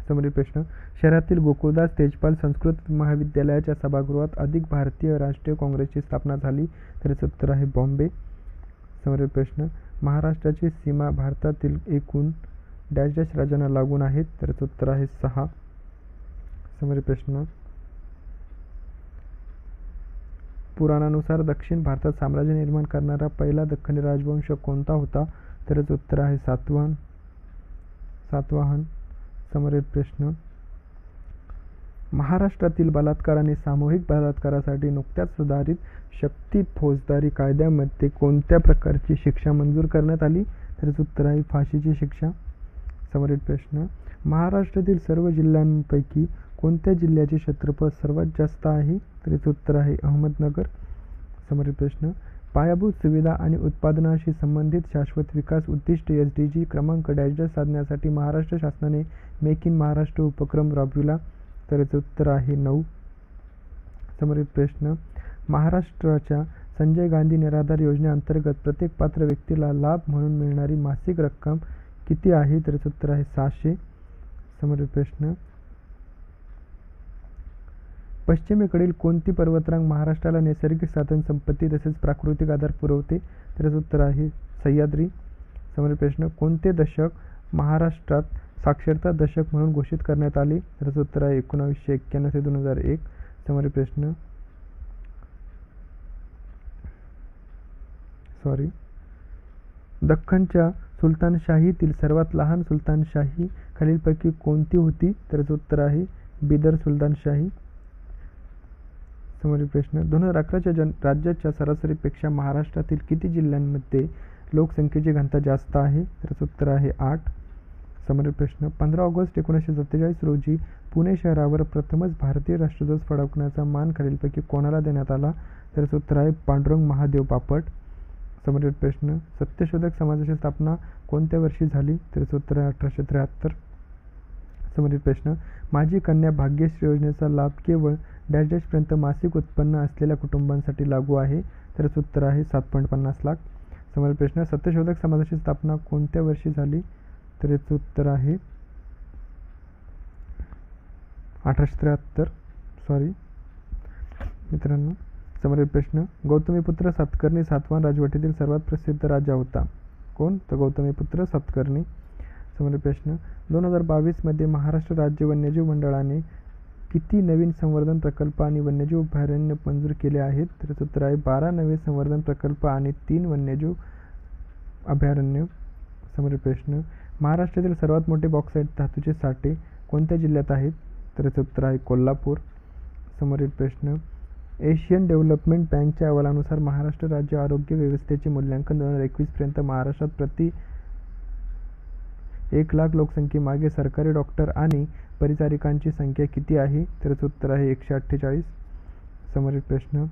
समोरील प्रश्न, शहरातील गोकुळदास तेजपाल संस्कृत महाविद्यालयाच्या सभागृहात अधिक भारतीय राष्ट्रीय काँग्रेसची स्थापना झाली? तर उत्तर आहे बॉम्बे. समोरील प्रश्न, महाराष्ट्राची सीमा भारतातील एकूण डॅश राज्यांना लागून आहेत? तर उत्तर आहे 6. समोरील प्रश्न, पुराणानुसार दक्षिण भारतात साम्राज्य निर्माण करणारा पहिला दख्खनी राजवंश कोणता होता? तर याचं उत्तर आहे सातवाहन. समोरील प्रश्न, महाराष्ट्रातील बलात्कार आणि सामूहिक बलात्कारासाठी नुकत्याच सुधारित शक्ती फौजदारी कायद्यामध्ये कोणत्या प्रकारची शिक्षा मंजूर करण्यात आली? तर याचं उत्तर आहे फाशीची शिक्षा. समोरील प्रश्न, महाराष्ट्रातील सर्व जिल्ह्यांपैकी कोणत्या जिल्ह्याचे क्षेत्रफळ सर्वात जास्त आहे? तर याचं उत्तर आहे अहमदनगर. समोरील प्रश्न, पायाभूत सुविधा आणि उत्पादनाशी संबंधित शाश्वत विकास उद्दिष्ट SDG क्रमांक डॅश साधण्यासाठी महाराष्ट्र शासनाने मेक इन महाराष्ट्र उपक्रम राबविला. तर याचं उत्तर आहे 9. समोरील प्रश्न, महाराष्ट्राच्या संजय गांधी निराधार योजनेअंतर्गत प्रत्येक पात्र व्यक्तीला लाभ म्हणून मिळणारी मासिक रक्कम किती आहे? तर याचं उत्तर आहे 600. समोरील प्रश्न, पश्चिमेकडील कोणती पर्वतरांग महाराष्ट्राला नैसर्गिक साधन संपत्ती तसेच प्राकृतिक आधार पुरवते? तर याचं उत्तर आहे सह्याद्री. समोरील प्रश्न, कोणते दशक महाराष्ट्रात साक्षरता दशक म्हणून घोषित करण्यात आले? तर याचं उत्तर आहे 1991 ते 2001. समोरील प्रश्न, दख्खनच्या सुलतानशाहीतील सर्वात लहान सुलतानशाही खालीलपैकी कोणती होती? तर याचं उत्तर आहे बिदर सुलतानशाही. समोरील प्रश्न, 2011च्या राज्याच्या सरासरीपेक्षा महाराष्ट्रातील किती जिल्ह्यांमध्ये लोकसंख्येची घनता जास्त आहे? तर याचं उत्तर आहे 8. समोरील प्रश्न, 15 ऑगस्ट 1947 रोजी पुणे शहरावर प्रथमच भारतीय राष्ट्रध्वज फडकवण्याचा मान खालीलपैकी कोणाला देण्यात आला? तर याचं उत्तर आहे पांडुरंग महादेव बापट. समोरील प्रश्न, सत्यशोधक समाजाची स्थापना कोणत्या वर्षी झाली? तर याचं उत्तर आहे 1873. समोरील प्रश्न, माझी कन्या भाग्यश्री योजनेचा लाभ केवळ डॅश पर्यंत मासिक उत्पन्न असलेल्या कुटुंबांसाठी लागू आहे? तर याचं उत्तर आहे 7.50 लाख. समोरील प्रश्न, सत्यशोधक समाजाची स्थापना कोणत्या वर्षी झाली? तर याचं उत्तर आहे 1873. मित्रांनो, समोरील प्रश्न, गौतमीपुत्र सातकर्णी सातवाहन राजवटीतील सर्वात प्रसिद्ध राजा होता. कोण? तर गौतमीपुत्र सातकर्णी. समोरील प्रश्न, 2022 मध्ये महाराष्ट्र राज्य वन्यजीव मंडळाने किती नवीन संवर्धन प्रकल्प आणि वन्यजीव अभयारण्य मंजूर केले आहेत? तर याचं उत्तर आहे 12 नवे संवर्धन प्रकल्प आणि 3 वन्यजीव अभयारण्य. समोरील प्रश्न, महाराष्ट्रातील सर्वात मोठे बॉक्साईट धातूचे साठे कोणत्या जिल्ह्यात आहेत? तर याचं उत्तर आहे कोल्हापूर. समोरील प्रश्न, एशियन डेव्हलपमेंट बँकच्या अहवालानुसार महाराष्ट्र राज्य आरोग्य व्यवस्थेचे मूल्यांकन 2021 पर्यंत महाराष्ट्रात प्रति 1,00,000 लोकसंख्येमागे सरकारी डॉक्टर आणि परिचारिकांची संख्या किती आहे? तर याचं उत्तर आहे 148. समोरील प्रश्न,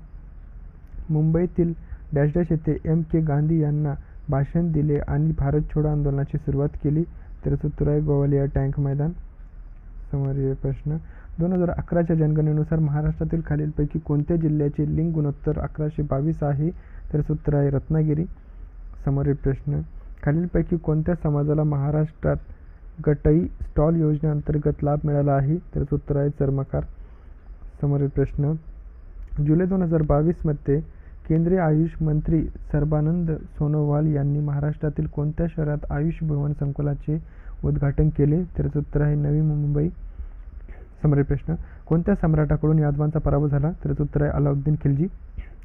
मुंबईतील डॅश येथे M.K. गांधी यांना भाषण दिले आणि भारत छोडो आंदोलनाची सुरुवात केली? तर याचं उत्तर आहे गोवालिया टँक मैदान. समोरील प्रश्न, 2011च्या जनगणनेनुसार महाराष्ट्रातील खालीलपैकी कोणत्या जिल्ह्याचे लिंग गुणोत्तर 1122 आहे? तर याचं उत्तर आहे रत्नागिरी. समोरील प्रश्न, खालीलपैकी कोणत्या समाजाला महाराष्ट्रात गटई स्टॉल योजनेअंतर्गत लाभ मिळाला आहे? तर याचं उत्तर आहे चर्मकार. समोरील प्रश्न, जुलै 2022 मध्ये केंद्रीय आयुष मंत्री सर्बानंद सोनोवाल यांनी महाराष्ट्रातील कोणत्या शहरात आयुष भवन संकुलाचे उद्घाटन केले? तर याचं उत्तर आहे नवी मुंबई. समोरील प्रश्न, कोणत्या सम्राटाकडून यादवांचा पराभव झाला? तर याचं उत्तर आहे अलाउद्दीन खिलजी.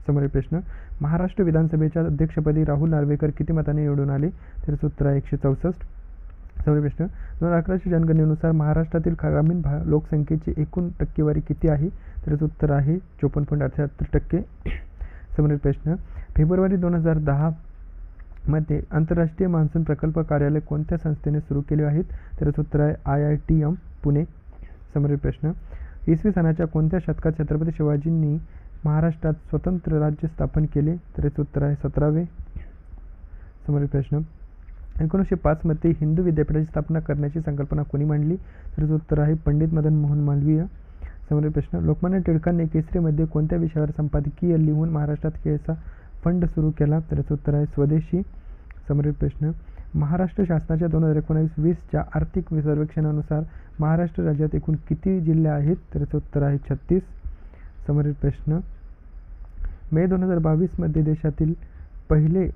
समोरील प्रश्न, महाराष्ट्र विधानसभेच्या अध्यक्षपदी राहुल नार्वेकर किती मतांनी निवडून आले? तर याचं उत्तर आहे 164. समोरील प्रश्न, 2011च्या जनगणनेनुसार महाराष्ट्रातील ग्रामीण लोकसंख्येची एकूण टक्केवारी किती आहे? तर याचं उत्तर आहे 54.78%. समोरील प्रश्न, फेब्रुवारी 2010 मध्ये आंतरराष्ट्रीय मान्सून प्रकल्प कार्यालय कोणत्या संस्थेने सुरू केले आहेत? तर याचं उत्तर आहे IITM पुणे. समोरील प्रश्न, इसवी सनाच्या कोणत्या शतकात छत्रपती शिवाजींनी महाराष्ट्रात स्वतंत्र राज्य स्थापन केले? तर याचं उत्तर आहे 17वे. समोरील प्रश्न, 1905 मध्ये हिंदू विद्यापीठाची स्थापना करण्याची संकल्पना कोणी मांडली? तर याचं उत्तर आहे पंडित मदन मोहन मालवीय. समोरील प्रश्न, लोकमान्य टिळकांनी केसरीमध्ये कोणत्या विषयावर संपादकीय लिहून महाराष्ट्रात खेळाचा फंड सुरू केला? तर याचं उत्तर आहे स्वदेशी. समोरील प्रश्न, महाराष्ट्र शासनाच्या 2019-20च्या आर्थिक सर्वेक्षणानुसार महाराष्ट्र राज्यात एकूण किती जिल्हे आहेत? तर याचं उत्तर आहे 36. समोरील प्रश्न, मे 2022 मध्ये देशातील पहिले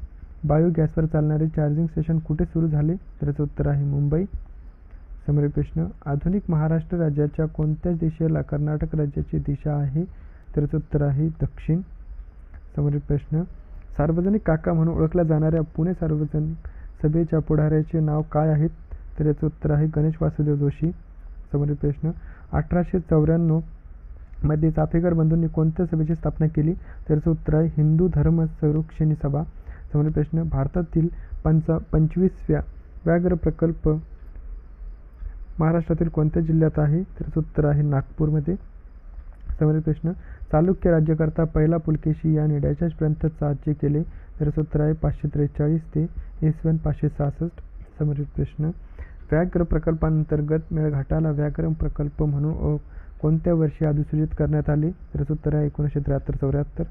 बायोगॅसवर चालणारे चार्जिंग स्टेशन कुठे सुरू झाले? तर याचं उत्तर आहे मुंबई. समोरील प्रश्न, आधुनिक महाराष्ट्र राज्याच्या कोणत्या दिशेला कर्नाटक राज्याची दिशा आहे? तर याचं उत्तर आहे दक्षिण. समोरील प्रश्न, सार्वजनिक काका म्हणून ओळखल्या जाणाऱ्या पुणे सार्वजनिक सभेच्या पुढाऱ्याचे नाव काय आहेत? तर याचं उत्तर आहे गणेश वासुदेव जोशी. समोरील प्रश्न, 1894 मध्ये चाफेकर बंधूंनी कोणत्या सभेची स्थापना केली? तर याचं उत्तर आहे हिंदू धर्म संरक्षणी सभा. समोरील प्रश्न, भारतातील 25व्या व्याघ्र प्रकल्प महाराष्ट्रातील कोणत्या जिल्ह्यात आहे? तर याचं उत्तर आहे नागपूरमध्ये. समोरील प्रश्न, चालुक्य राज्यकर्ता पहिला पुलकेशी याने डॅशॅश पर्यंत राज्य केले? तर याचं उत्तर आहे 543 ते इसवी 566. समोरील प्रश्न, व्याघ्र प्रकल्पांतर्गत मेळघाटाला व्याघ्र प्रकल्प म्हणून कोणत्या वर्षी अधिसूचित करण्यात आले? तर याचं उत्तर आहे 1973-74.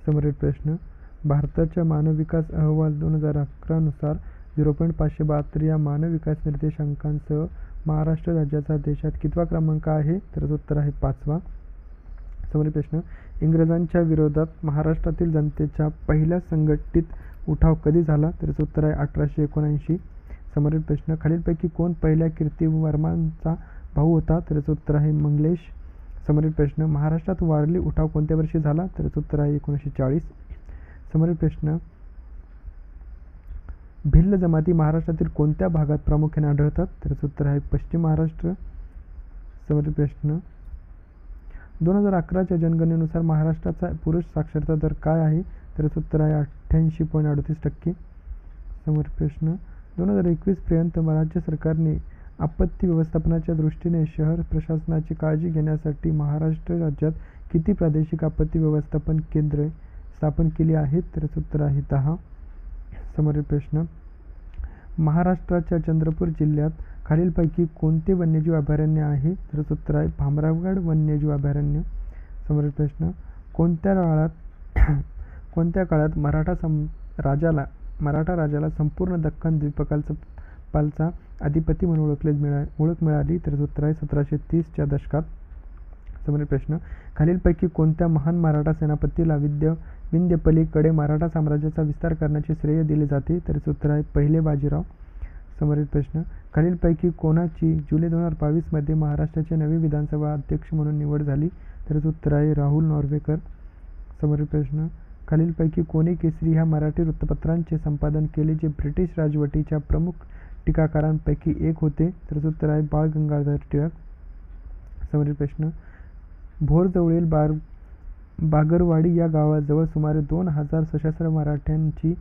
समोरील प्रश्न, भारताच्या मानव विकास अहवाल 2011 नुसार 0.572 या मानव विकास निर्देशांकांसह महाराष्ट्र राज्याचा देशात कितवा क्रमांक आहे? तर याचं उत्तर आहे 5वा. समोरील प्रश्न, इंग्रजांच्या विरोधात महाराष्ट्रातील जनतेचा पहिला संघटित उठाव कधी झाला? तर याचं उत्तर आहे 1879. समोरील प्रश्न, खालीलपैकी कोण पहिल्या कीर्तिवर्मांचा भाऊ होता? तर याचं उत्तर आहे मंगलेश. समोरील प्रश्न, महाराष्ट्रात वारली उठाव कोणत्या वर्षी झाला? तर याचं उत्तर आहे 1940. समोरील प्रश्न, भिल्ल जमाती महाराष्ट्रातील कोणत्या भागात प्रामुख्याने आढळतात? तर याचं उत्तर आहे पश्चिम महाराष्ट्र. समोरील प्रश्न, 2011च्या जनगणनेनुसार महाराष्ट्राचा पुरुष साक्षरता दर काय आहे? तर याचं उत्तर आहे 88.38%. समोरील प्रश्न, 2021 पर्यंत राज्य सरकारने आपत्ती व्यवस्थापनाच्या दृष्टीने शहर प्रशासनाची काळजी घेण्यासाठी महाराष्ट्र राज्यात किती प्रादेशिक आपत्ती व्यवस्थापन केंद्रे स्थापन केली आहेत? तर याचं उत्तर आहे 10. समोरील प्रश्न, महाराष्ट्राच्या चंद्रपूर जिल्ह्यात खालीलपैकी कोणते वन्यजीव अभयारण्य आहे? तर याचं उत्तर आहे भामरागड वन्यजीव अभयारण्य. समोरील प्रश्न, कोणत्या काळात मराठा राजाला संपूर्ण दख्खन द्वीपकल्पाचा अधिपती म्हणून ओळख मिळाली? तर याचं उत्तर आहे 1730च्या दशकात. समोरील प्रश्न, खालीलपैकी कोणत्या महान मराठा सेनापतीला विंध्य पलीकडे मराठा साम्राज्याचा विस्तार करण्याचे श्रेय दिले जाते? तर याचं उत्तर आहे पहिले बाजीराव. समोरील प्रश्न, खालीलपैकी कोणाची जुलै 2022 मध्ये महाराष्ट्राचे नवे विधानसभा अध्यक्ष म्हणून निवड झाली? तर याचं उत्तर आहे राहुल नॉर्वेकर. समोरील प्रश्न, खालीलपैकी कोणी केसरी ह्या मराठी वृत्तपत्रांचे संपादन केले जे ब्रिटिश राजवटीच्या प्रमुख टीकाकारांपैकी एक होते? तर याचं उत्तर आहे बाळ गंगाधर टिळक. समोरील प्रश्न, भोरजवळील बागरवाडी या गावाजवळ सुमारे 2000 सशस्त्र मराठ्यांची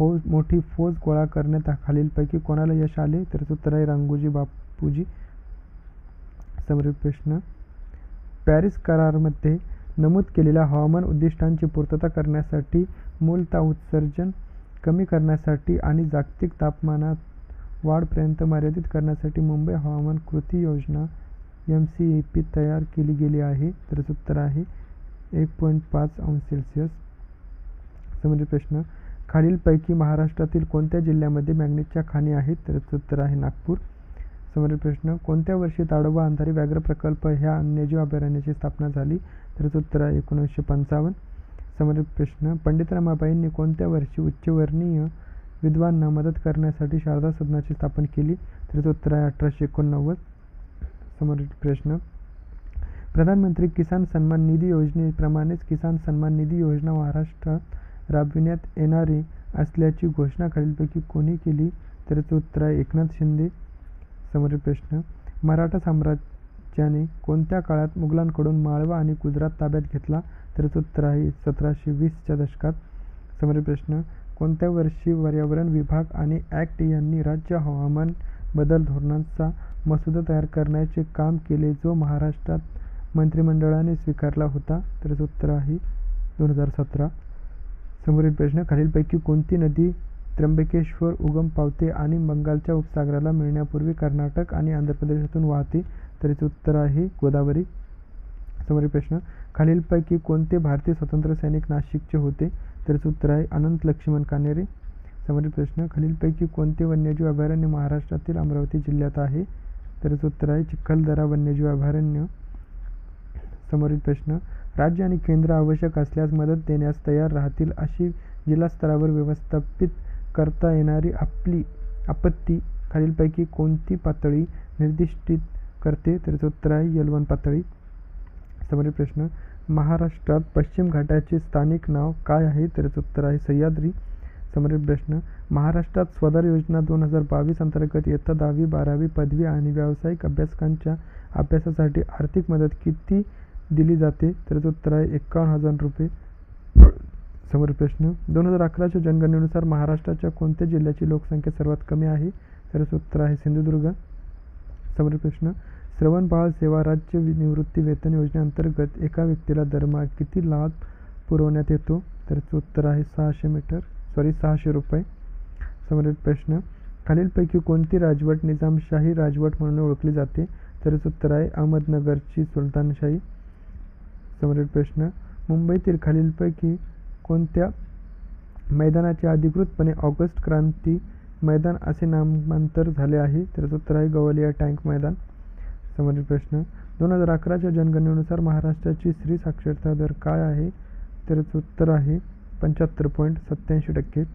मोठी फौज गोळा करण्यात खालीलपैकी कोणाला यश आले? तर याचं उत्तर आहे रांगोजी बापूजी. समोरील प्रश्न, पॅरिस करारामध्ये नमूद केलेल्या हवामान उद्दिष्टांची पूर्तता करण्यासाठी, मूलतः उत्सर्जन कमी करण्यासाठी आणि जागतिक तापमानात वाढपर्यंत मर्यादित करण्यासाठी मुंबई हवामान कृती योजना MCEP तयार केली गेली आहे? तर याचं उत्तर आहे 1.5°C. समोरील प्रश्न, खालीलपैकी महाराष्ट्रातील कोणत्या जिल्ह्यामध्ये मॅंगनीजच्या खाणी आहेत? तर याचं उत्तर आहे नागपूर. समोरील प्रश्न, कोणत्या वर्षी ताडोबा अंधारी व्याघ्र प्रकल्प ह्या वन्यजीव अभयारण्याची स्थापना झाली? तर याचं उत्तर आहे 1955. समोरील प्रश्न, पंडित रमाबाईंनी कोणत्या वर्षी उच्चवर्णीय विद्वांना मदत करण्यासाठी शारदा सदनाची स्थापना केली? तर याचं उत्तर आहे 1889. समोरील प्रश्न, प्रधानमंत्री किसान सन्मान निधी योजनेप्रमाणेच किसान सन्मान निधी योजना महाराष्ट्रात राबविण्यात येणारी असल्याची घोषणा खालीलपैकी कोणी केली? तर याचं उत्तर आहे एकनाथ शिंदे. समोरील प्रश्न, मराठा साम्राज्याने कोणत्या काळात मुघलांकडून माळवा आणि गुजरात ताब्यात घेतला? तर याचं उत्तर आहे 1720च्या दशकात. समोरील प्रश्न, कोणत्या वर्षी पर्यावरण विभाग आणि ॲक्ट यांनी राज्य हवामान बदल धोरणाचा मसुदा तयार करण्याचे काम केले जो महाराष्ट्रात मंत्रिमंडळाने स्वीकारला होता? तर याचं उत्तर आहे 2017. समोरील प्रश्न, खालीलपैकी कोणती नदी त्र्यंबकेश्वर उगम पावते आणि बंगालच्या उपसागराला मिळण्यापूर्वी कर्नाटक आणि आंध्र प्रदेशातून वाहते? तर याचे उत्तर आहे गोदावरी. समोरील प्रश्न, खालीलपैकी कोणते भारतीय स्वातंत्र्य सैनिक नाशिकचे होते? तर याचे उत्तर आहे अनंत लक्ष्मण कान्हेरे. समोरील प्रश्न, खालीलपैकी कोणते वन्यजीव अभयारण्य महाराष्ट्रातील अमरावती जिल्ह्यात आहे? तर याचे उत्तर आहे चिखलदरा वन्यजीव अभयारण्य. समोरील प्रश्न, राज्य आणि केंद्र आवश्यक असल्यास मदत देण्यास तयार राहतील अशी जिल्हा स्तरावर व्यवस्थापित करता येणारी आपत्ती खालीलपैकी कोणती पातळी निर्दिष्टित करते? तर उत्तर आहे L1 पातळी. समोरील प्रश्न, महाराष्ट्रात पश्चिम घाटाचे स्थानिक नाव काय आहे? तर उत्तर आहे सह्याद्री. समोरील प्रश्न, महाराष्ट्रात स्वधार योजना 2022 अंतर्गत इयत्ता 10वी 12वी पदवी आणि व्यावसायिक अभ्यासकांच्या अभ्यासासाठी आर्थिक मदत किती दिली जाते? तर उत्तर आहे 51,000 रुपये. समोरील प्रश्न, 2011च्या जनगणनेनुसार महाराष्ट्राच्या कोणत्या जिल्ह्याची लोकसंख्या सर्वात कमी आहे? तर उत्तर आहे सिंधुदुर्ग. समोरील प्रश्न, श्रवण बाळ सेवा राज्य निवृत्ती वेतन योजनेअंतर्गत एका व्यक्तीला दरमहा किती लाभ पुरवण्यात येतो? तर उत्तर आहे 600 रुपये. समोरील प्रश्न, खालीलपैकी कोणती राजवट निजामशाही राजवट म्हणून ओळखली जाते? तर उत्तर आहे अहमदनगरची सुलतानशाही. समोरील प्रश्न, मुंबईतील खालीलपैकी कोणत्या मैदानाचे अधिकृतपणे ऑगस्ट क्रांती मैदान असे नामांतर झाले आहे? तर उत्तर आहे गवालिया टँक मैदान. समोरील प्रश्न, 2011च्या जनगणनेनुसार महाराष्ट्राची स्त्री साक्षरता दर काय आहे? तर उत्तर आहे 75.87%.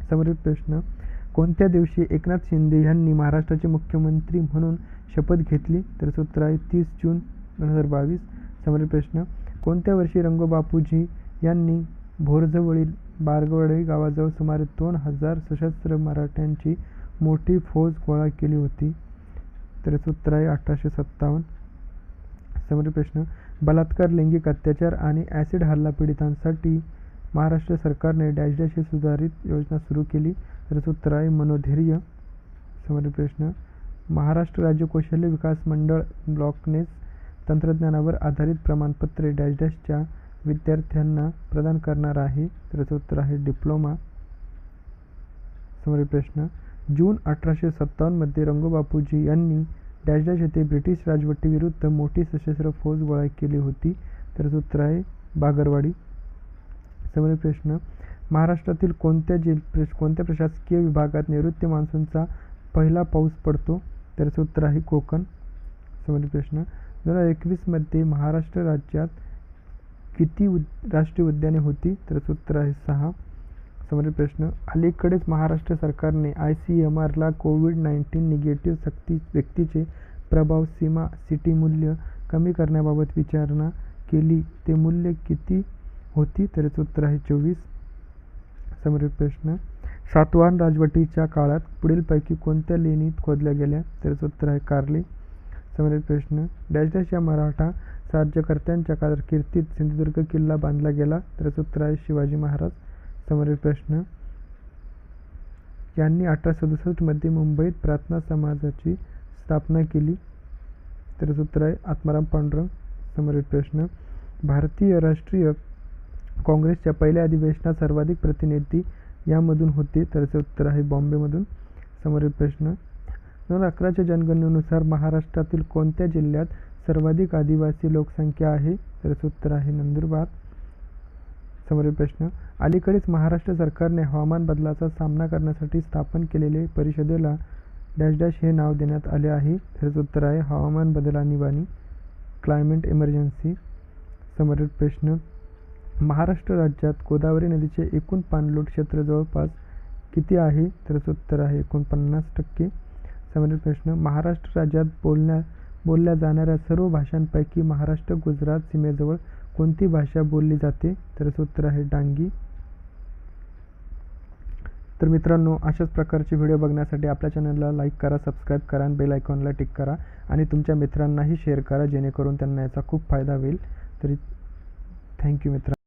समोरील प्रश्न, कोणत्या दिवशी एकनाथ शिंदे यांनी महाराष्ट्राचे मुख्यमंत्री म्हणून शपथ घेतली? तर उत्तर आहे 30 जून 2022. समोरील प्रश्न, कोणत्या वर्षी रंगो बापूजी यांनी भोरजवळील बारगवडे गावाजवळ सुमारे 2000 सशस्त्र मराठ्यांची मोठी फौज गोळा केली होती? तर उत्तर आहे 1857. समोरील प्रश्न, बलात्कार, लैंगिक अत्याचार आणि ॲसिड हल्ला पीडितांसाठी महाराष्ट्र सरकारने डॅश डॅश ही सुधारित योजना सुरू केली? तर उत्तर आहे मनोधैर्य. समोरील प्रश्न, महाराष्ट्र राज्य कौशल्य विकास मंडळ ब्लॉकनेस तंत्रज्ञानावर आधारित प्रमाणपत्रे डॅश डॅशच्या विद्यार्थ्यांना प्रदान करणार आहे? तर उत्तर आहे डिप्लोमा. समोरील प्रश्न, जून 1857 मध्ये रंगो बापूजी यांनी डॅश डॅश येथे ब्रिटिश राजवटीविरुद्ध मोठी सशस्त्र फौज गोळा केली होती? तर उत्तर आहे बागरवाडी. समोरील प्रश्न, महाराष्ट्रातील कोणत्या प्रशासकीय विभागात नैऋत्य मान्सूनचा पहिला पाऊस पडतो? तर उत्तर आहे कोकण. समोरील प्रश्न, 2021 मध्ये महाराष्ट्र राज्यात किती राष्ट्रीय उद्याने होती? तर उत्तर आहे 6. समोरील प्रश्न, अलीकडेच महाराष्ट्र सरकारने ICMRला कोविड-19 निगेटिव्ह व्यक्तीचे प्रभाव सीमा सिटी मूल्य कमी करण्याबाबत विचारणा केली, ते मूल्य किती होती? तर उत्तर आहे 24. समोरील प्रश्न, सातवाहन राजवटीच्या काळात पुढीलपैकी कोणत्या लेणी खोदल्या गेल्या? तर उत्तर आहे कार्ले. समोरील प्रश्न, डॅश डॅश या मराठा राज्यकर्त्यांच्या कारकिर्दीत सिंधुदुर्ग किल्ला बांधला गेला? तर उत्तर आहे शिवाजी महाराज. समोरील प्रश्न, यांनी 1867 मध्ये मुंबईत प्रार्थना समाजाची स्थापना केली? तर उत्तर आहे आत्माराम पांडुरंग. समोरील प्रश्न, भारतीय राष्ट्रीय काँग्रेसच्या पहिल्या अधिवेशनात सर्वाधिक प्रतिनिधी यामधून होते? तर उत्तर आहे बॉम्बेमधून. समोरील प्रश्न, 2011च्या जनगणनेनुसार महाराष्ट्रातील कोणत्या जिल्ह्यात सर्वाधिक आदिवासी लोकसंख्या आहे? तर उत्तर आहे नंदुरबार. समोरील प्रश्न, अलीकडेच महाराष्ट्र सरकारने हवामान बदलाचा सामना करण्यासाठी स्थापन केलेले परिषदेला डॅश डॅश हे नाव देण्यात आले आहे? तर उत्तर आहे हवामान बदल आणीबाणी, क्लायमेट इमर्जन्सी. समोरील प्रश्न, महाराष्ट्र राज्यात गोदावरी नदीचे एकूण पाणलोट क्षेत्र जवळपास किती आहे? तर उत्तर आहे 49%. समोरील प्रश्न, महाराष्ट्र राज्यात बोलल्या जाणाऱ्या सर्व भाषांपैकी महाराष्ट्र गुजरात सीमेजवळ कोणती भाषा बोलली जाते? तर उत्तर आहे डांगी. तर मित्रांनो, अशाच प्रकारचे व्हिडिओ बघण्यासाठी आपल्या चॅनलला लाईक करा, सबस्क्राईब करा आणि बेल आयकॉनला टिक करा आणि तुमच्या मित्रांनाही शेअर करा, जेणेकरून त्यांना याचा खूप फायदा होईल. तरी थँक्यू मित्रांनो.